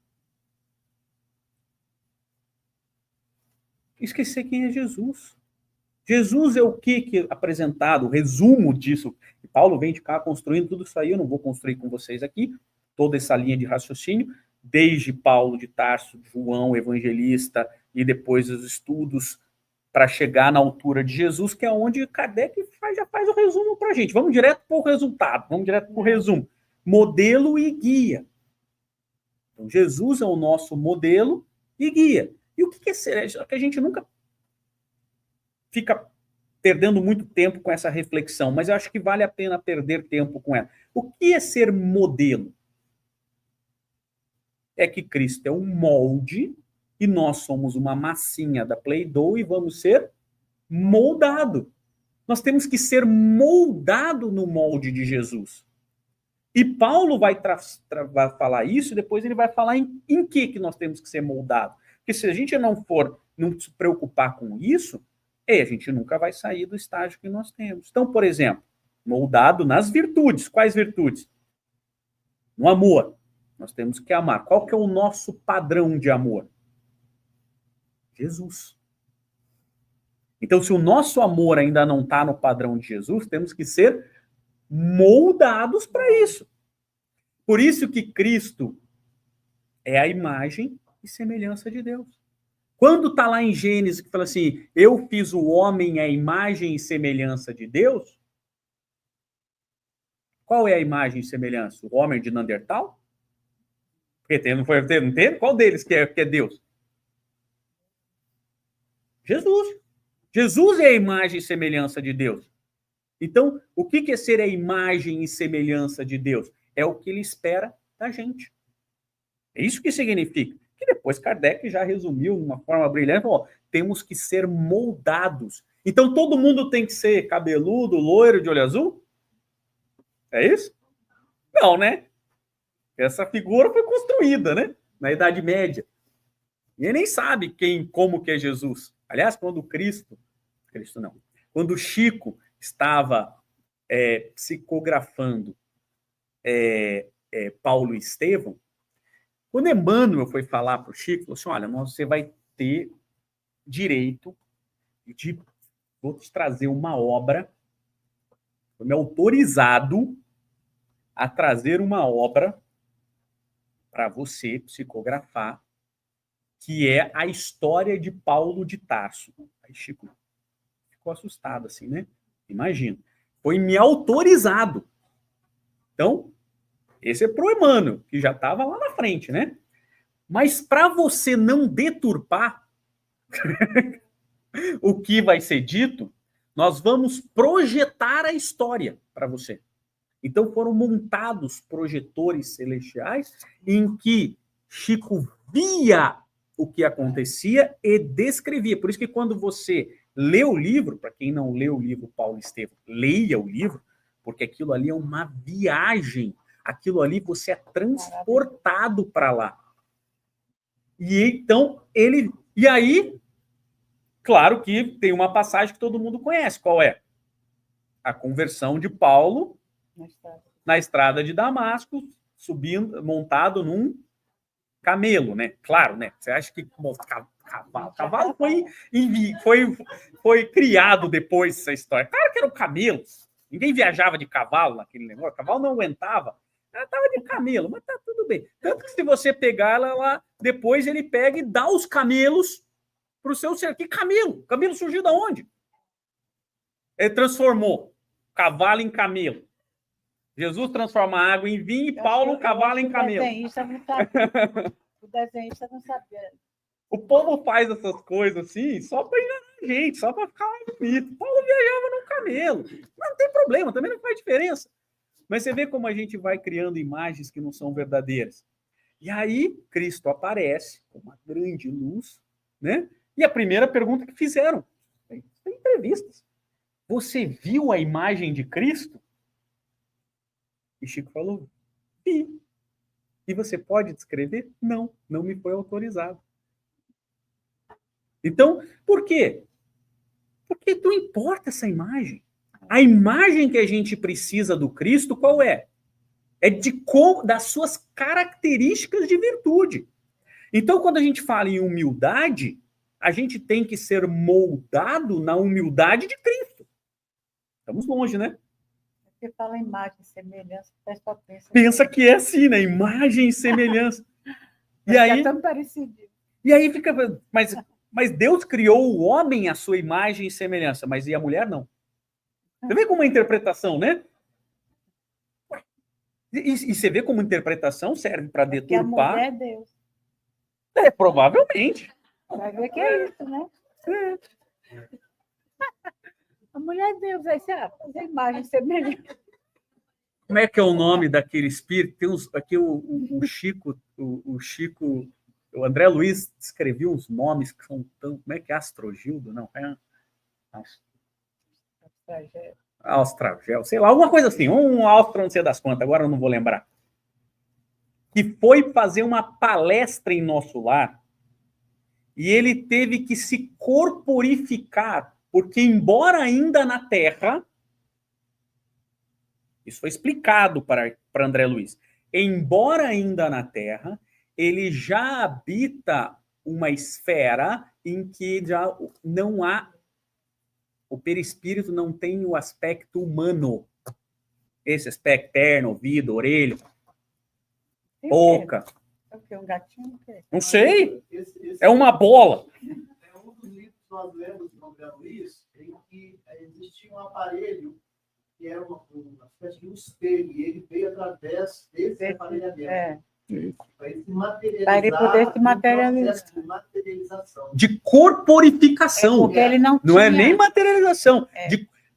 Esquecer quem é Jesus. Jesus é o que apresentado, o resumo disso. E Paulo vem de cá construindo tudo isso aí, eu não vou construir com vocês aqui, toda essa linha de raciocínio, desde Paulo de Tarso, João, evangelista, e depois os estudos para chegar na altura de Jesus, que é onde Kardec já faz o resumo para a gente. Vamos direto para o resultado, vamos direto para o resumo. Modelo e guia. Então, Jesus é o nosso modelo e guia. E o que é ser? Que a gente nunca fica perdendo muito tempo com essa reflexão, mas eu acho que vale a pena perder tempo com ela. O que é ser modelo? É que Cristo é um molde e nós somos uma massinha da Play-Doh e vamos ser moldado. Nós temos que ser moldado no molde de Jesus. E Paulo vai falar isso e depois ele vai falar em que nós temos que ser moldados. Porque se a gente não se preocupar com isso, a gente nunca vai sair do estágio que nós temos. Então, por exemplo, moldado nas virtudes. Quais virtudes? No amor. Nós temos que amar. Qual que é o nosso padrão de amor? Jesus. Então, se o nosso amor ainda não está no padrão de Jesus, temos que ser moldados para isso. Por isso que Cristo é a imagem e semelhança de Deus. Quando está lá em Gênesis que fala assim, eu fiz o homem à imagem e semelhança de Deus, qual é a imagem e semelhança? O homem de Neandertal? Porque não tem? Qual deles que é Deus? Jesus. Jesus é a imagem e semelhança de Deus. Então, o que é ser a imagem e semelhança de Deus? É o que ele espera da gente. É isso que significa. Que depois Kardec já resumiu de uma forma brilhante, falou, temos que ser moldados. Então, todo mundo tem que ser cabeludo, loiro, de olho azul? É isso? Não, né? Essa figura foi construída, né? Na Idade Média. E ele nem sabe como que é Jesus. Aliás, quando Cristo não, quando Chico estava psicografando Paulo e Estevão, quando Emmanuel foi falar para o Chico, falou assim, olha, você vai ter direito de... Vou te trazer uma obra, foi me autorizado a trazer uma obra para você psicografar, que é a história de Paulo de Tarso. Aí Chico ficou assustado, assim, né? Imagina. Foi me autorizado. Então, esse é pro Emmanuel, que já estava lá na frente, né? Mas para você não deturpar o que vai ser dito, nós vamos projetar a história para você. Então foram montados projetores celestiais em que Chico via o que acontecia e descrevia. Por isso que quando você lê o livro, para quem não lê o livro Paulo e Estevão, leia o livro, porque aquilo ali é uma viagem. Aquilo ali você é transportado para lá. E então ele... E aí, claro que tem uma passagem que todo mundo conhece. Qual é? A conversão de Paulo na estrada de Damasco, subindo, montado num camelo, né? Claro, né? Você acha que cavalo foi criado depois dessa história. Claro que era um camelo. Ninguém viajava de cavalo naquele negócio. O cavalo não aguentava. Ela estava de camelo, mas tá tudo bem. Tanto que se você pegar ela lá, depois ele pega e dá os camelos para o seu ser. Que camelo? Camelo surgiu da onde? Ele transformou cavalo em camelo. Jesus transforma a água em vinho e Paulo o cavalo em camelo. O desenhista não sabia. O povo faz essas coisas assim só para enganar a gente, só para ficar mais bonito. Paulo viajava num camelo. Não tem problema, também não faz diferença. Mas você vê como a gente vai criando imagens que não são verdadeiras. E aí Cristo aparece com uma grande luz, né? E a primeira pergunta que fizeram, tem entrevistas. Você viu a imagem de Cristo? E Chico falou, vi. E você pode descrever? Não, não me foi autorizado. Então, por quê? Porque não importa essa imagem. A imagem que a gente precisa do Cristo, qual é? É das suas características de virtude. Então, quando a gente fala em humildade, a gente tem que ser moldado na humildade de Cristo. Estamos longe, né? Você fala imagem e semelhança, o pessoal pensa que é assim, né? Imagem e semelhança. E aí, é tão parecido. E aí fica... Mas Deus criou o homem à sua imagem e semelhança, mas e a mulher não. Você vê como a interpretação, né? E você vê como a interpretação serve para deturpar. Porque a mulher é Deus. Provavelmente. Vai ver que é isso, né? A mulher é Deus, aí você fazer imagem semelhante. Como é que é o nome daquele espírito? Tem uns, aqui o Chico, o André Luiz escreveu uns nomes que são tão... Como é que é? Astrogildo? Não, é... Austragel, sei lá, alguma coisa assim, um Austro, não sei das quantas, agora eu não vou lembrar. Que foi fazer uma palestra em nosso lar e ele teve que se corporificar, porque embora ainda na Terra, isso foi explicado para André Luiz, embora ainda na Terra, ele já habita uma esfera em que já não há... O perispírito não tem o aspecto humano. Esse aspecto perna, ouvido, orelha, boca. É o quê? Um gatinho? Não sei. É uma bola. É um dos livros que nós lemos do André Luiz, em que existia um aparelho que era uma espécie de um espelho, e ele veio através desse aparelhamento. Para ele poder se materializar. De materialização. De corporificação. Porque ele não é nem materialização.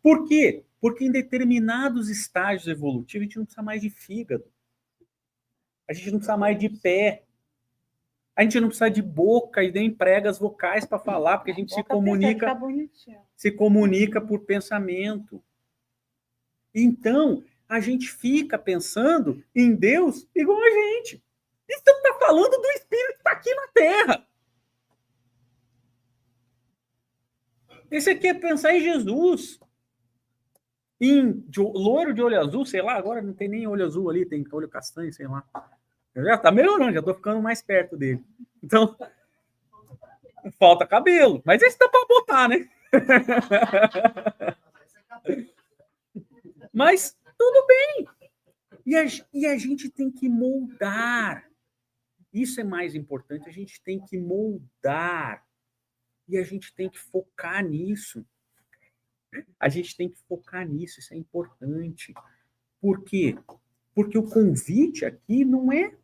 Por quê? Porque em determinados estágios evolutivos a gente não precisa mais de fígado. A gente não precisa mais de pé. A gente não precisa de boca e nem pregas vocais para falar, porque a gente se comunica por pensamento. Então, a gente fica pensando em Deus igual a gente. Isso está falando do Espírito que está aqui na Terra. Esse aqui é pensar em Jesus. Loiro de olho azul, sei lá, agora não tem nem olho azul ali, tem olho castanho, sei lá. Já tá melhorando, já tô ficando mais perto dele. Então, falta cabelo. Mas esse dá pra botar, né? Mas tudo bem. E a gente tem que moldar. Isso é mais importante. A gente tem que moldar. E a gente tem que focar nisso. A gente tem que focar nisso. Isso é importante. Por quê? Porque o convite aqui não é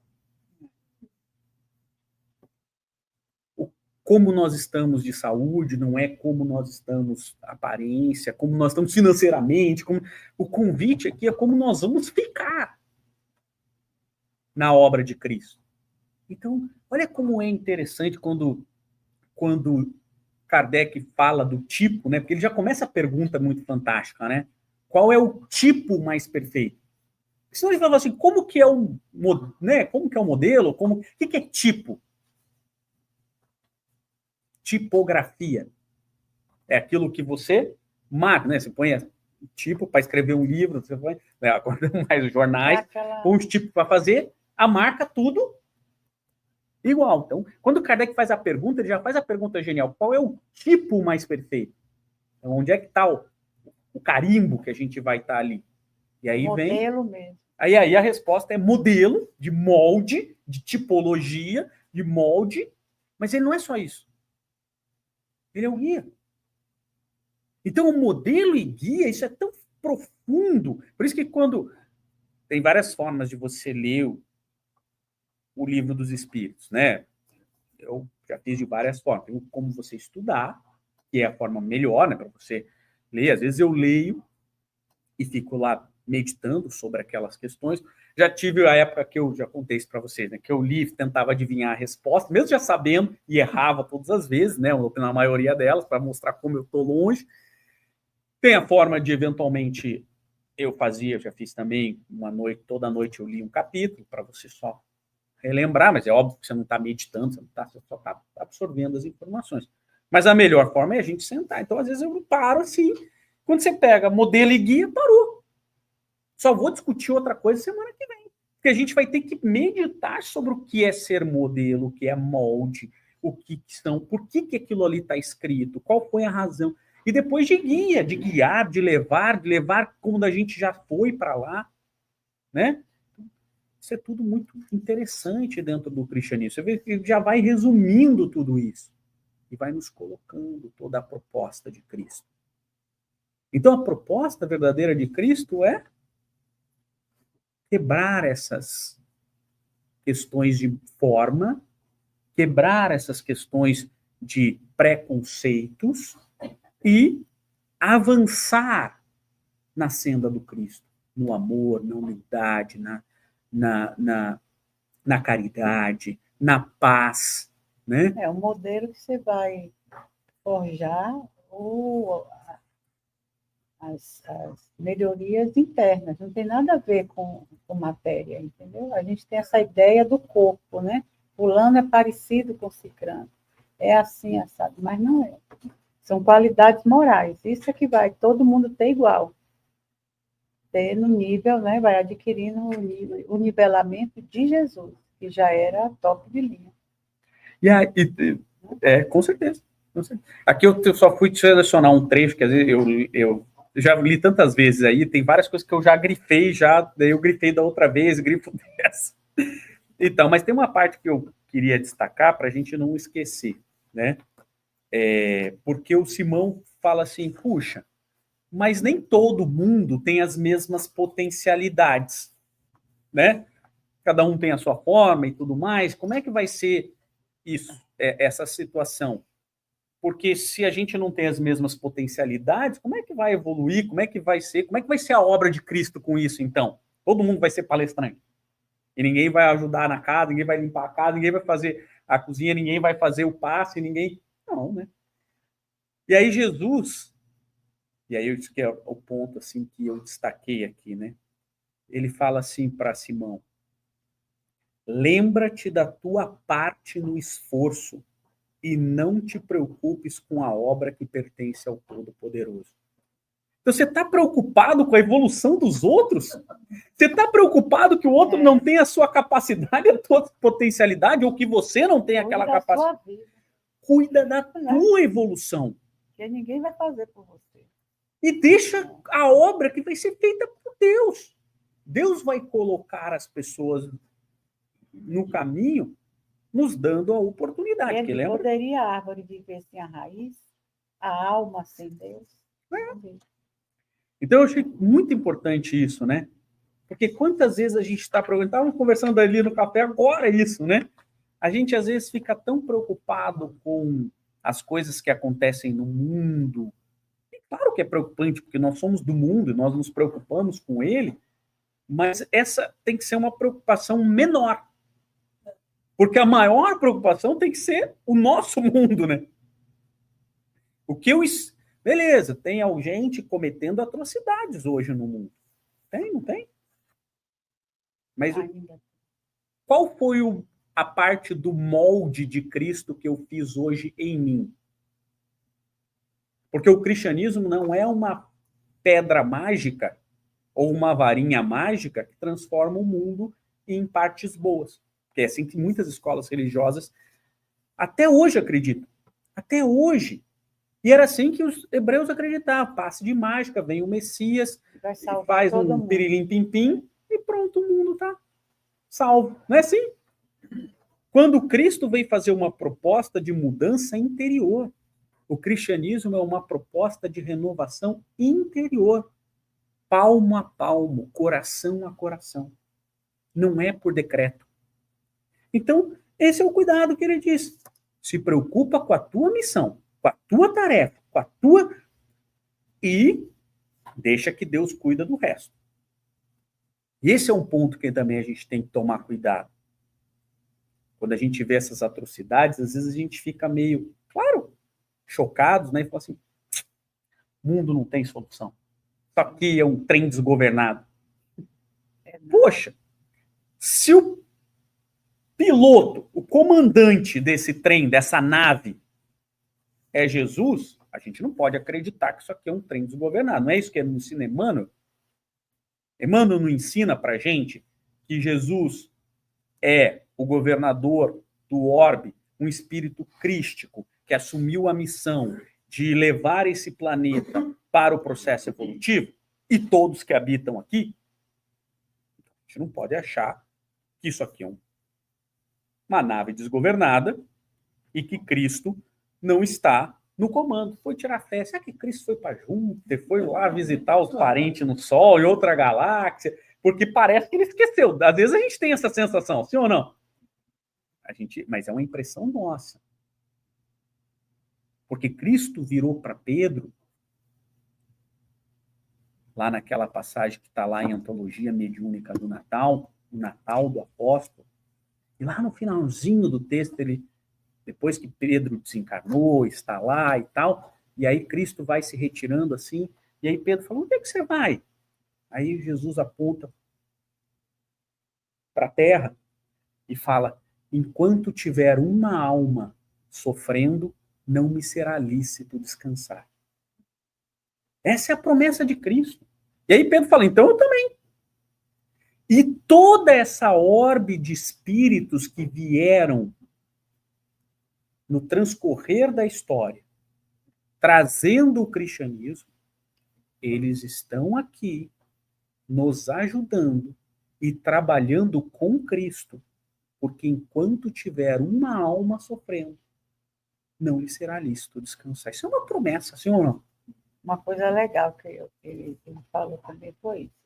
como nós estamos de saúde, não é como nós estamos aparência, como nós estamos financeiramente. O convite aqui é como nós vamos ficar na obra de Cristo. Então, olha como é interessante quando Kardec fala do tipo, né? Porque ele já começa a pergunta muito fantástica, né? Qual é o tipo mais perfeito? Senão ele fala assim, como que é o, né? Como que é o modelo? O que é tipo? Tipografia. É aquilo que você marca, né? Você põe tipo para escrever um livro, você põe, né, agora mais os jornais, põe os tipos para fazer, a marca tudo igual. Então, quando o Kardec faz a pergunta, ele já faz a pergunta genial: qual é o tipo mais perfeito? Então, onde é que está o carimbo que a gente vai estar ali? E aí modelo mesmo. Aí a resposta é modelo, de molde, de tipologia, de molde, mas ele não é só isso. Ele é o guia. Então, o modelo e guia, isso é tão profundo. Por isso que quando... Tem várias formas de você ler o Livro dos Espíritos, né? Eu já fiz de várias formas. Tem como você estudar, que é a forma melhor, né, para você ler. Às vezes eu leio e fico lá meditando sobre aquelas questões. Já tive a época que eu já contei isso para vocês, né, que eu li e tentava adivinhar a resposta, mesmo já sabendo, e errava todas as vezes, né, na maioria delas, para mostrar como eu estou longe. Tem a forma de, eventualmente, eu já fiz também, toda noite eu li um capítulo, para você só relembrar, mas é óbvio que você não está meditando, você só está absorvendo as informações. Mas a melhor forma é a gente sentar. Então, às vezes, eu paro assim. Quando você pega modelo e guia, parou. Só vou discutir outra coisa semana que vem. Porque a gente vai ter que meditar sobre o que é ser modelo, o que é molde, o que são, por que aquilo ali está escrito, qual foi a razão. E depois de guia, de guiar, de levar como a gente já foi para lá, né? Isso é tudo muito interessante dentro do cristianismo. Você vê que já vai resumindo tudo isso e vai nos colocando toda a proposta de Cristo. Então, a proposta verdadeira de Cristo é quebrar essas questões de forma, quebrar essas questões de preconceitos e avançar na senda do Cristo, no amor, na humildade, na caridade, na paz, né? É um modelo que você vai forjar as melhorias internas, não tem nada a ver com matéria, entendeu? A gente tem essa ideia do corpo, né? Fulano é parecido com cicrano, é assim, assado, mas não é. São qualidades morais, isso é que vai todo mundo ter igual. Ter no nível, né? Vai adquirindo o nivelamento de Jesus, que já era top de linha. Com certeza. Aqui eu só fui selecionar um trecho, que às vezes eu já li tantas vezes aí, tem várias coisas que eu já grifei, daí eu grifei da outra vez, grifo dessa. Então, mas tem uma parte que eu queria destacar para a gente não esquecer, né? Porque o Simão fala assim, puxa, mas nem todo mundo tem as mesmas potencialidades, né? Cada um tem a sua forma e tudo mais. Como é que vai ser isso, essa situação? Porque se a gente não tem as mesmas potencialidades, como é que vai evoluir? Como é que vai ser a obra de Cristo com isso, então? Todo mundo vai ser palestrante. E ninguém vai ajudar na casa, ninguém vai limpar a casa, ninguém vai fazer a cozinha, ninguém vai fazer o passe, ninguém... Não, né? E aí Jesus, e aí isso que é o ponto assim que eu destaquei aqui, né? Ele fala assim para Simão: lembra-te da tua parte no esforço e não te preocupes com a obra que pertence ao Todo-Poderoso. Então, você está preocupado com a evolução dos outros? Você está preocupado que o outro não tem a sua capacidade, a sua potencialidade, ou que você não tem aquela capacidade? Cuida da tua evolução. Que ninguém vai fazer por você. E deixa a obra que vai ser feita por Deus. Deus vai colocar as pessoas no caminho, nos dando a oportunidade. Ele poderia a árvore viver sem a raiz, a alma sem Deus. Então, eu achei muito importante isso, né? Porque quantas vezes a gente está preocupado, estávamos conversando ali no café agora isso, né? A gente às vezes fica tão preocupado com as coisas que acontecem no mundo. E claro que é preocupante, porque nós somos do mundo e nós nos preocupamos com ele, mas essa tem que ser uma preocupação menor. Porque a maior preocupação tem que ser o nosso mundo, né? O que eu... Beleza, tem gente cometendo atrocidades hoje no mundo. Tem, não tem? Mas qual foi a parte do molde de Cristo que eu fiz hoje em mim? Porque o cristianismo não é uma pedra mágica ou uma varinha mágica que transforma o mundo em partes boas. Porque é assim que muitas escolas religiosas até hoje acreditam. Até hoje. E era assim que os hebreus acreditavam. Passe de mágica, vem o Messias, faz um pirilim-pim-pim e pronto, o mundo está salvo. Não é assim? Quando Cristo veio fazer uma proposta de mudança interior, o cristianismo é uma proposta de renovação interior. Palmo a palmo, coração a coração. Não é por decreto. Então, esse é o cuidado que ele diz. Se preocupa com a tua missão, com a tua tarefa, com a tua... E deixa que Deus cuida do resto. E esse é um ponto que também a gente tem que tomar cuidado. Quando a gente vê essas atrocidades, às vezes a gente fica meio, claro, chocados, né? E fala assim, o mundo não tem solução. Isso aqui é um trem desgovernado. Poxa, se o piloto, o comandante desse trem, dessa nave, é Jesus, a gente não pode acreditar que isso aqui é um trem desgovernado. Não é isso que nos ensina Emmanuel? Emmanuel não ensina pra gente que Jesus é o governador do orbe, um espírito crístico que assumiu a missão de levar esse planeta para o processo evolutivo, e todos que habitam aqui, a gente não pode achar que isso aqui é uma nave desgovernada e que Cristo não está no comando. Foi tirar férias. Será que Cristo foi para Júpiter? Foi lá visitar os parentes no Sol, em outra galáxia? Porque parece que ele esqueceu. Às vezes a gente tem essa sensação, sim ou não? Mas é uma impressão nossa. Porque Cristo virou para Pedro, lá naquela passagem que está lá em Antologia Mediúnica do Natal, o Natal do Apóstolo, e lá no finalzinho do texto, depois que Pedro desencarnou, está lá e tal, e aí Cristo vai se retirando assim, e aí Pedro fala, onde é que você vai? Aí Jesus aponta para a terra e fala, enquanto tiver uma alma sofrendo, não me será lícito descansar. Essa é a promessa de Cristo. E aí Pedro fala, então eu também. E toda essa orbe de espíritos que vieram no transcorrer da história, trazendo o cristianismo, eles estão aqui nos ajudando e trabalhando com Cristo, porque enquanto tiver uma alma sofrendo, não lhe será lícito descansar. Isso é uma promessa, sim ou não? Uma coisa legal que ele falou também foi isso.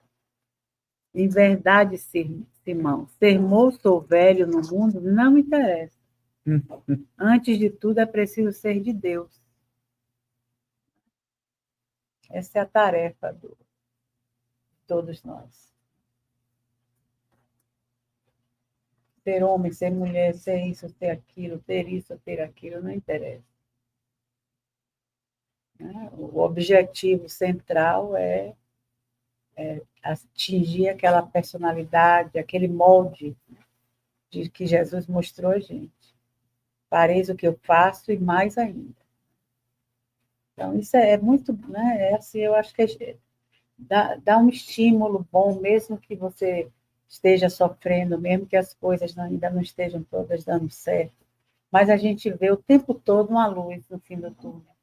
Em verdade, Simão, ser moço ou velho no mundo não interessa. Antes de tudo, é preciso ser de Deus. Essa é a tarefa de todos nós. Ser homem, ser mulher, ser isso, ser aquilo, ter isso, ter aquilo, não interessa. O objetivo central é atingir aquela personalidade, aquele molde de que Jesus mostrou a gente. pareça o que eu faço e mais ainda. Então, isso é muito, né? É assim, eu acho que dá um estímulo bom, mesmo que você esteja sofrendo, mesmo que as coisas ainda não estejam todas dando certo, mas a gente vê o tempo todo uma luz no fim do túnel.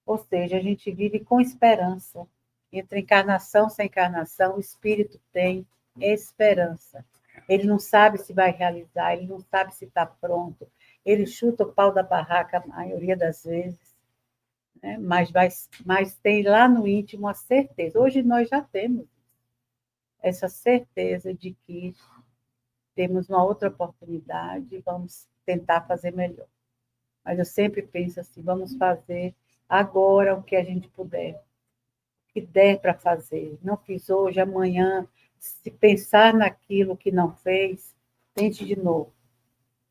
Ou seja, a gente vive com esperança. Entre encarnação e sem encarnação, o espírito tem esperança. Ele não sabe se vai realizar, ele não sabe se está pronto, ele chuta o pau da barraca a maioria das vezes, né? Mas tem lá no íntimo a certeza. Hoje nós já temos essa certeza de que temos uma outra oportunidade e vamos tentar fazer melhor. Mas eu sempre penso assim, vamos fazer agora o que a gente puder, o que der para fazer. Não fiz hoje, amanhã, se pensar naquilo que não fez, tente de novo.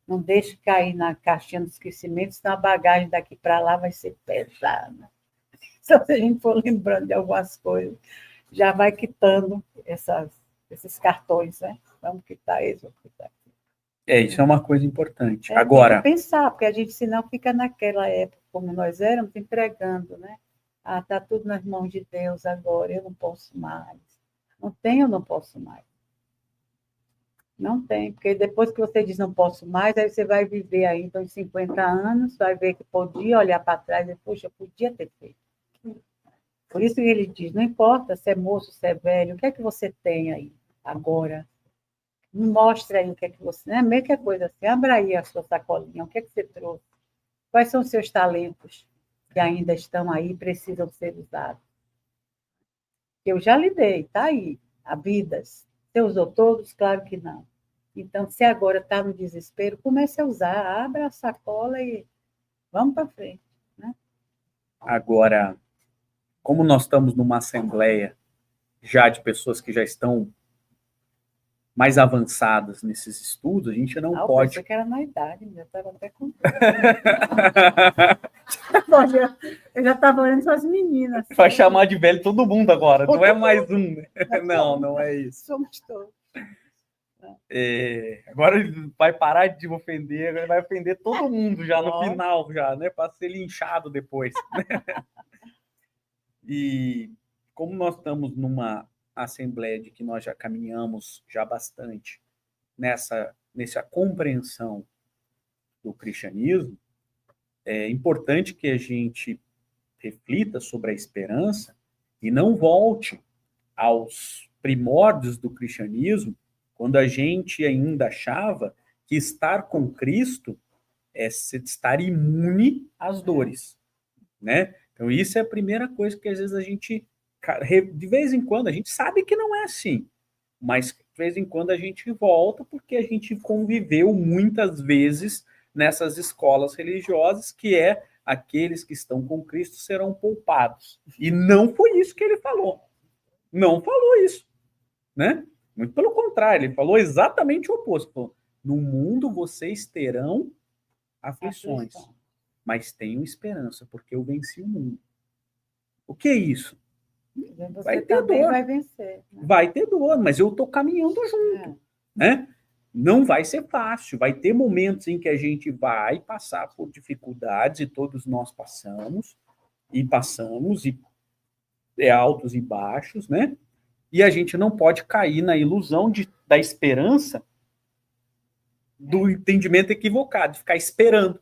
Não deixe cair na caixinha dos esquecimentos, senão a bagagem daqui para lá vai ser pesada. Só se a gente for lembrando de algumas coisas, já vai quitando esses cartões, né? Vamos quitar esse, vamos quitar aqui. Isso é uma coisa importante. Agora, tem que pensar, porque a gente, senão, fica naquela época, como nós éramos, entregando, né? Está tudo nas mãos de Deus agora, eu não posso mais. Não tem, eu não posso mais. Não tem, porque depois que você diz não posso mais, aí você vai viver ainda uns 50 anos, vai ver que podia olhar para trás e, poxa, eu podia ter feito. Por isso que ele diz, não importa se é moço, se é velho, o que é que você tem aí agora? Me mostre aí o que é que você... Né? Meio que é coisa assim, abra aí a sua sacolinha, o que é que você trouxe? Quais são os seus talentos que ainda estão aí e precisam ser usados? Eu já lhe dei, está aí, há vidas. Você usou todos? Claro que não. Então, se agora está no desespero, comece a usar, abra a sacola e vamos para frente. Né? Agora, como nós estamos numa assembleia já de pessoas que já estão mais avançadas nesses estudos, a gente não pode... Eu pensei que era na idade, já estava até com... Eu já estava olhando só as meninas. Vai chamar de velho todo mundo agora, não é mais um. Né? Não é isso. Somos todos. Agora ele vai parar de ofender, ele vai ofender todo mundo já no final, já, né? Para ser linchado depois. E como nós estamos numa assembleia de que nós já caminhamos já bastante nessa compreensão do cristianismo, é importante que a gente reflita sobre a esperança e não volte aos primórdios do cristianismo, quando a gente ainda achava que estar com Cristo é estar imune às dores, né? Então isso é a primeira coisa que às vezes a gente, de vez em quando, a gente sabe que não é assim, mas de vez em quando a gente volta porque a gente conviveu muitas vezes nessas escolas religiosas, que é aqueles que estão com Cristo serão poupados. E não foi isso que ele falou. Não falou isso, né? Muito pelo contrário, ele falou exatamente o oposto. No mundo vocês terão aflições, mas tenham esperança, porque eu venci o mundo. O que é isso? Você vai ter dor. Vai vencer. Né? Vai ter dor, mas eu estou caminhando junto, né? Não vai ser fácil, vai ter momentos em que a gente vai passar por dificuldades, e todos nós passamos, e altos e baixos, né? E a gente não pode cair na ilusão da esperança, do entendimento equivocado, de ficar esperando.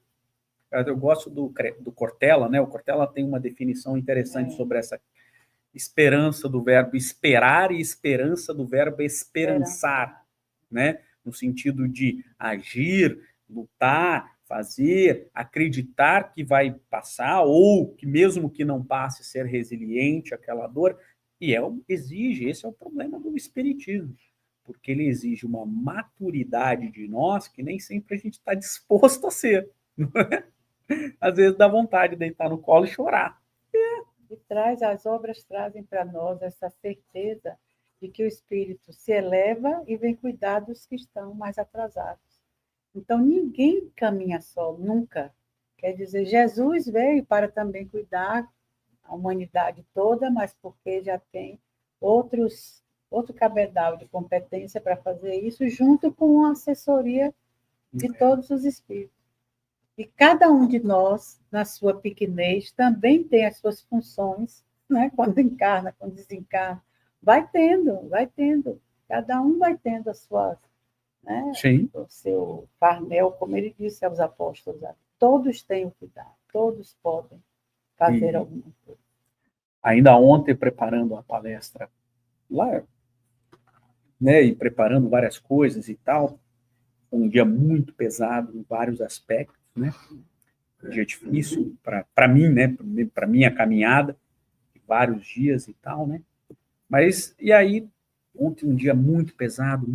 Eu gosto do Cortella, né? O Cortella tem uma definição interessante sobre essa esperança do verbo esperar e esperança do verbo esperançar, né? No sentido de agir, lutar, fazer, acreditar que vai passar, ou que mesmo que não passe, ser resiliente àquela dor. E esse é o problema do espiritismo, porque ele exige uma maturidade de nós que nem sempre a gente está disposto a ser. Não é? Às vezes dá vontade de deitar no colo e chorar. As obras trazem para nós essa certeza de que o espírito se eleva e vem cuidar dos que estão mais atrasados. Então, ninguém caminha só, nunca. Quer dizer, Jesus veio para também cuidar a humanidade toda, mas porque já tem outro cabedal de competência para fazer isso, junto com a assessoria de todos os espíritos. E cada um de nós, na sua pequenez, também tem as suas funções, né? Quando encarna, quando desencarna. Vai tendo. Cada um vai tendo as suas, né? Sim. O seu farmel, como ele disse aos apóstolos. Todos têm o que dar, todos podem fazer alguma coisa. Ainda ontem, preparando a palestra lá, né, e preparando várias coisas e tal, um dia muito pesado em vários aspectos, né? Um dia difícil para mim, né? Para minha caminhada, vários dias e tal, né? Mas, e aí, ontem um dia muito pesado,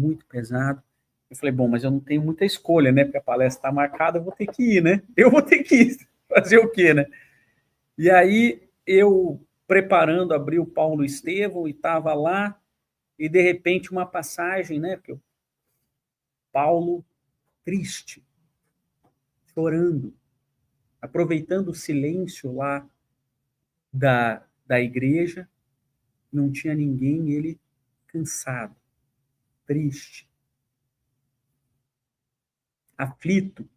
eu falei, bom, mas eu não tenho muita escolha, né? Porque a palestra está marcada, eu vou ter que ir, né? Eu vou ter que ir, fazer o quê, né? E aí, eu preparando, abri o Paulo Estevão e estava lá, e de repente uma passagem, né? Porque Paulo triste, chorando, aproveitando o silêncio lá da igreja, não tinha ninguém, ele cansado, triste, aflito,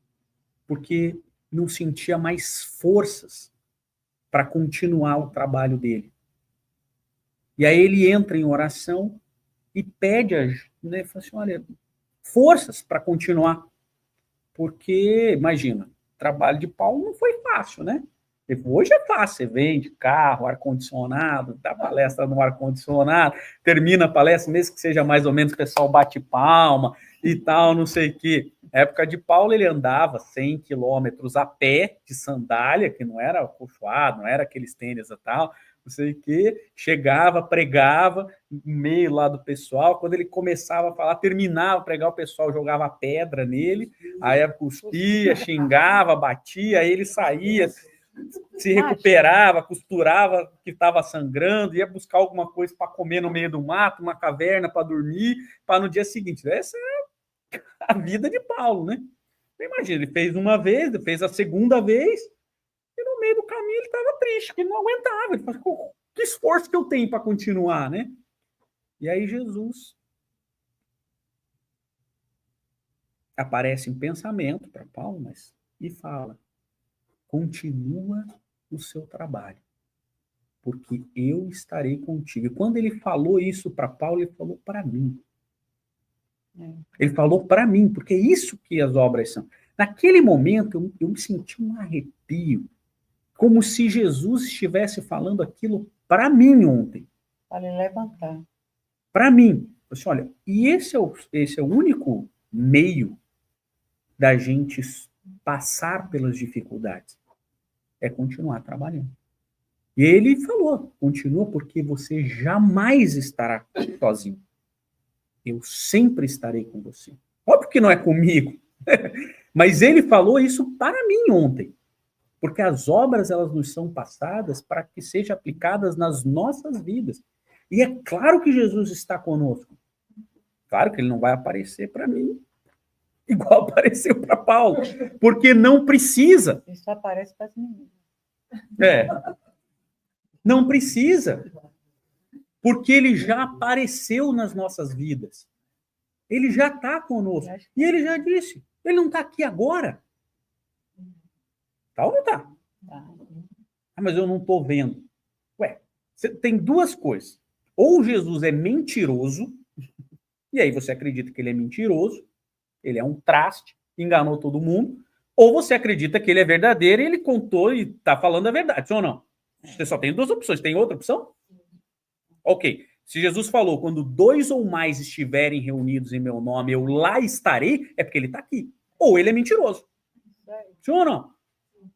porque não sentia mais forças para continuar o trabalho dele. E aí ele entra em oração e pede, né, fala assim, olha, forças para continuar, porque, imagina, o trabalho de Paulo não foi fácil, né? Hoje é fácil, você vende carro, ar-condicionado, dá palestra no ar-condicionado, termina a palestra, mesmo que seja mais ou menos, o pessoal bate palma e tal, não sei o quê. Na época de Paulo, ele andava 100 quilômetros a pé, de sandália, que não era acolchoado, não era aqueles tênis e tal, não sei o quê, chegava, pregava, no meio lá do pessoal, quando ele começava a falar, terminava de pregar, o pessoal jogava pedra nele, aí cuspia, xingava, batia, aí ele saía, se recuperava, costurava que estava sangrando, ia buscar alguma coisa para comer no meio do mato, uma caverna para dormir, para no dia seguinte. Essa é a vida de Paulo, né? Imagina, ele fez uma vez, ele fez a segunda vez, e no meio do caminho ele estava triste, que ele não aguentava. Ele falou, que esforço que eu tenho para continuar, né? E aí Jesus aparece em pensamento para Paulo, mas e fala, continua o seu trabalho, porque eu estarei contigo. E quando ele falou isso para Paulo, ele falou para mim. Ele falou para mim, porque é isso que as obras são. Naquele momento, eu me senti um arrepio, como se Jesus estivesse falando aquilo para mim ontem. Para ele levantar. Para mim. Assim, olha, e esse é o único meio da gente passar pelas dificuldades. É continuar trabalhando. E ele falou, continua porque você jamais estará sozinho. Eu sempre estarei com você. Óbvio que não é comigo, mas ele falou isso para mim ontem. Porque as obras, elas nos são passadas para que sejam aplicadas nas nossas vidas. E é claro que Jesus está conosco. Claro que ele não vai aparecer para mim igual apareceu para Paulo, porque não precisa. Isso aparece para as meninas. Não precisa. Porque ele já apareceu nas nossas vidas. Ele já está conosco. E ele já disse, ele não está aqui agora. Tá ou não está? Mas eu não estou vendo. Ué, tem duas coisas. Ou Jesus é mentiroso, e aí você acredita que ele é mentiroso, ele é um traste, enganou todo mundo, ou você acredita que ele é verdadeiro e ele contou e está falando a verdade, sim ou não? Você só tem duas opções. Tem outra opção? Ok. Se Jesus falou, quando 2 ou mais estiverem reunidos em meu nome, eu lá estarei, é porque ele está aqui. Ou ele é mentiroso. Sim ou não?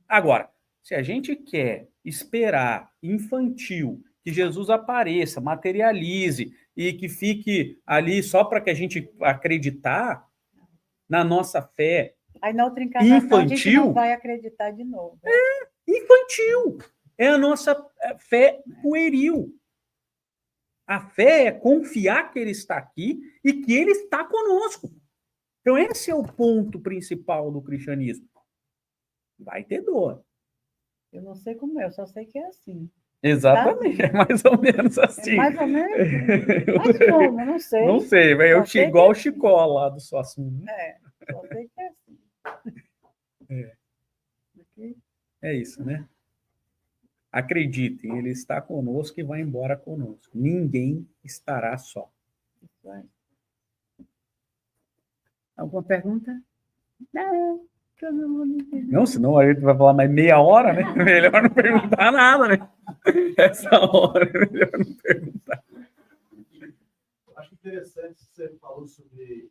Agora, se a gente quer esperar infantil, que Jesus apareça, materialize e que fique ali só para que a gente acreditar na nossa fé aí na outra encarnação infantil, a gente não vai acreditar de novo. Infantil. É a nossa fé pueril. A fé é confiar que ele está aqui e que ele está conosco. Então esse é o ponto principal do cristianismo. Vai ter dor. Eu não sei como é, eu só sei que é assim. Exatamente, tá? É mais ou menos assim. É mais ou menos? Mas como? Não sei. Não sei, eu igual o Chicó lá do Só Assim. Só sei que é assim. É isso, né? Acreditem, ele está conosco e vai embora conosco. Ninguém estará só. Alguma pergunta? Não, todo mundo. Não, senão a gente vai falar mais meia hora, né? Melhor não perguntar nada, né? Essa hora é melhor não perguntar. Acho interessante que você falou sobre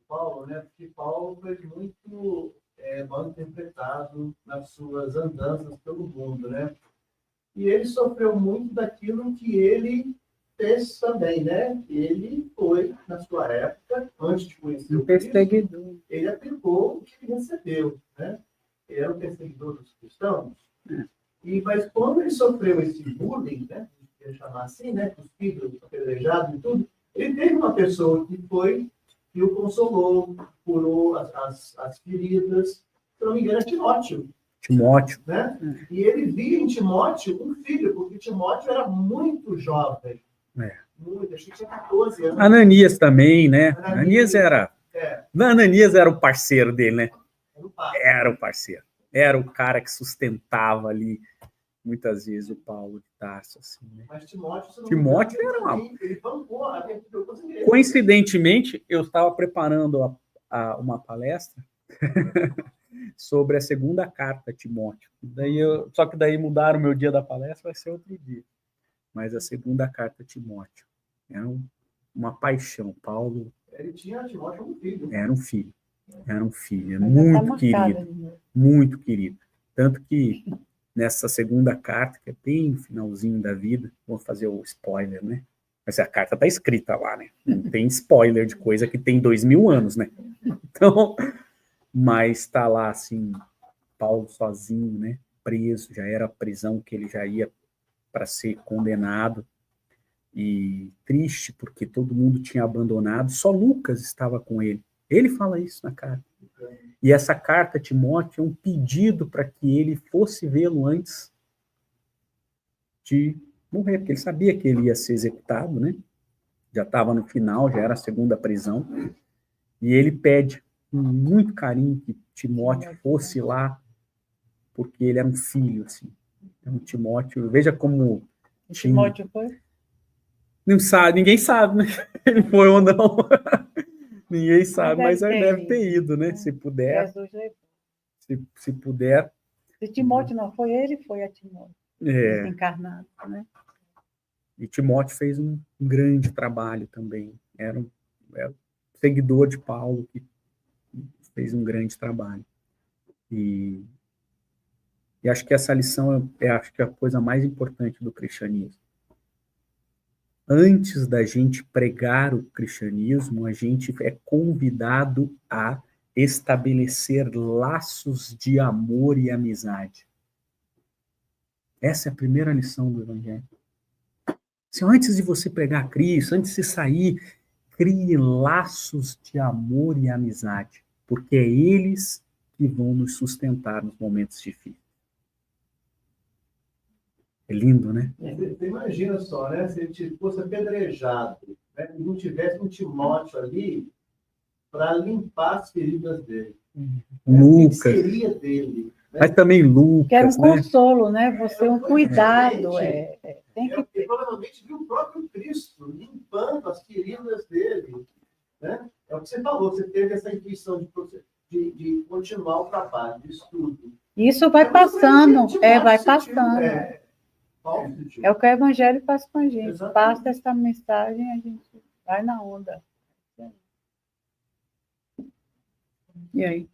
Paulo, né? Porque Paulo foi muito mal interpretado nas suas andanças pelo mundo, né? E ele sofreu muito daquilo que ele fez também, né? Ele foi, na sua época, antes de conhecer o Cristo, ele aplicou o que ele recebeu, né? Ele era um perseguidor dos cristãos. Mas quando ele sofreu esse bullying, né? Queria chamar assim, né? Cuspido, apedrejado e tudo, ele teve uma pessoa que foi e o consolou, curou as feridas. Se não me engano, é Timóteo. Né? E ele via em Timóteo um filho, porque Timóteo era muito jovem. Muito, acho que tinha 14 anos. Ananias também, né? Ananias era o parceiro dele, né? Era o parceiro. Era o cara que sustentava ali, muitas vezes, o Paulo de Tarso. Assim, né? Mas Timóteo era uma... Ele bancou a Coincidentemente, eu estava preparando uma palestra sobre a segunda carta a Timóteo. Só que daí mudaram o meu dia da palestra, vai ser outro dia. Mas a segunda carta a Timóteo era uma paixão. Paulo... Ele tinha Timóteo como filho. Era um filho, muito querido. Muito querido. Tanto que nessa segunda carta, que é bem no finalzinho da vida, vamos fazer o spoiler, né? Mas a carta está escrita lá, né? Não tem spoiler de coisa que tem 2000 anos, né? Então, mas está lá, assim, Paulo sozinho, né? Preso, já era a prisão que ele já ia para ser condenado. E triste, porque todo mundo tinha abandonado, só Lucas estava com ele. Ele fala isso na carta. E essa carta a Timóteo é um pedido para que ele fosse vê-lo antes de morrer, porque ele sabia que ele ia ser executado, né? Já estava no final, já era a segunda prisão. E ele pede com muito carinho que Timóteo fosse lá, porque ele era um filho, assim. Então, Timóteo, veja como... Timóteo foi? Não sabe, ninguém sabe, né? Ele foi ou não. Ninguém sabe, mas ele deve ter ido, né? Se puder. Se puder. Se Timóteo não foi ele, foi a Timóteo. Encarnado, né? E Timóteo fez um grande trabalho também. Era um seguidor de Paulo que fez um grande trabalho. E acho que essa lição acho que é a coisa mais importante do cristianismo. Antes da gente pregar o cristianismo, a gente é convidado a estabelecer laços de amor e amizade. Essa é a primeira lição do Evangelho. Assim, antes de você pregar Cristo, antes de sair, crie laços de amor e amizade, porque é eles que vão nos sustentar nos momentos difíceis. É lindo, né? Você imagina só, né? Se ele fosse apedrejado, né? E não tivesse um Timóteo ali para limpar as feridas dele. Lucas. O que seria dele? Né? Mas também Lucas, que era um consolo, né? Você um cuidado. Tem que ter. Provavelmente viu o próprio Cristo limpando as feridas dele. Né? É o que você falou, você teve essa intuição de continuar o trabalho, de estudo. Isso vai passando, vai passando. É o que o Evangelho faz com a gente. Exatamente. Passa essa mensagem, a gente vai na onda. E aí?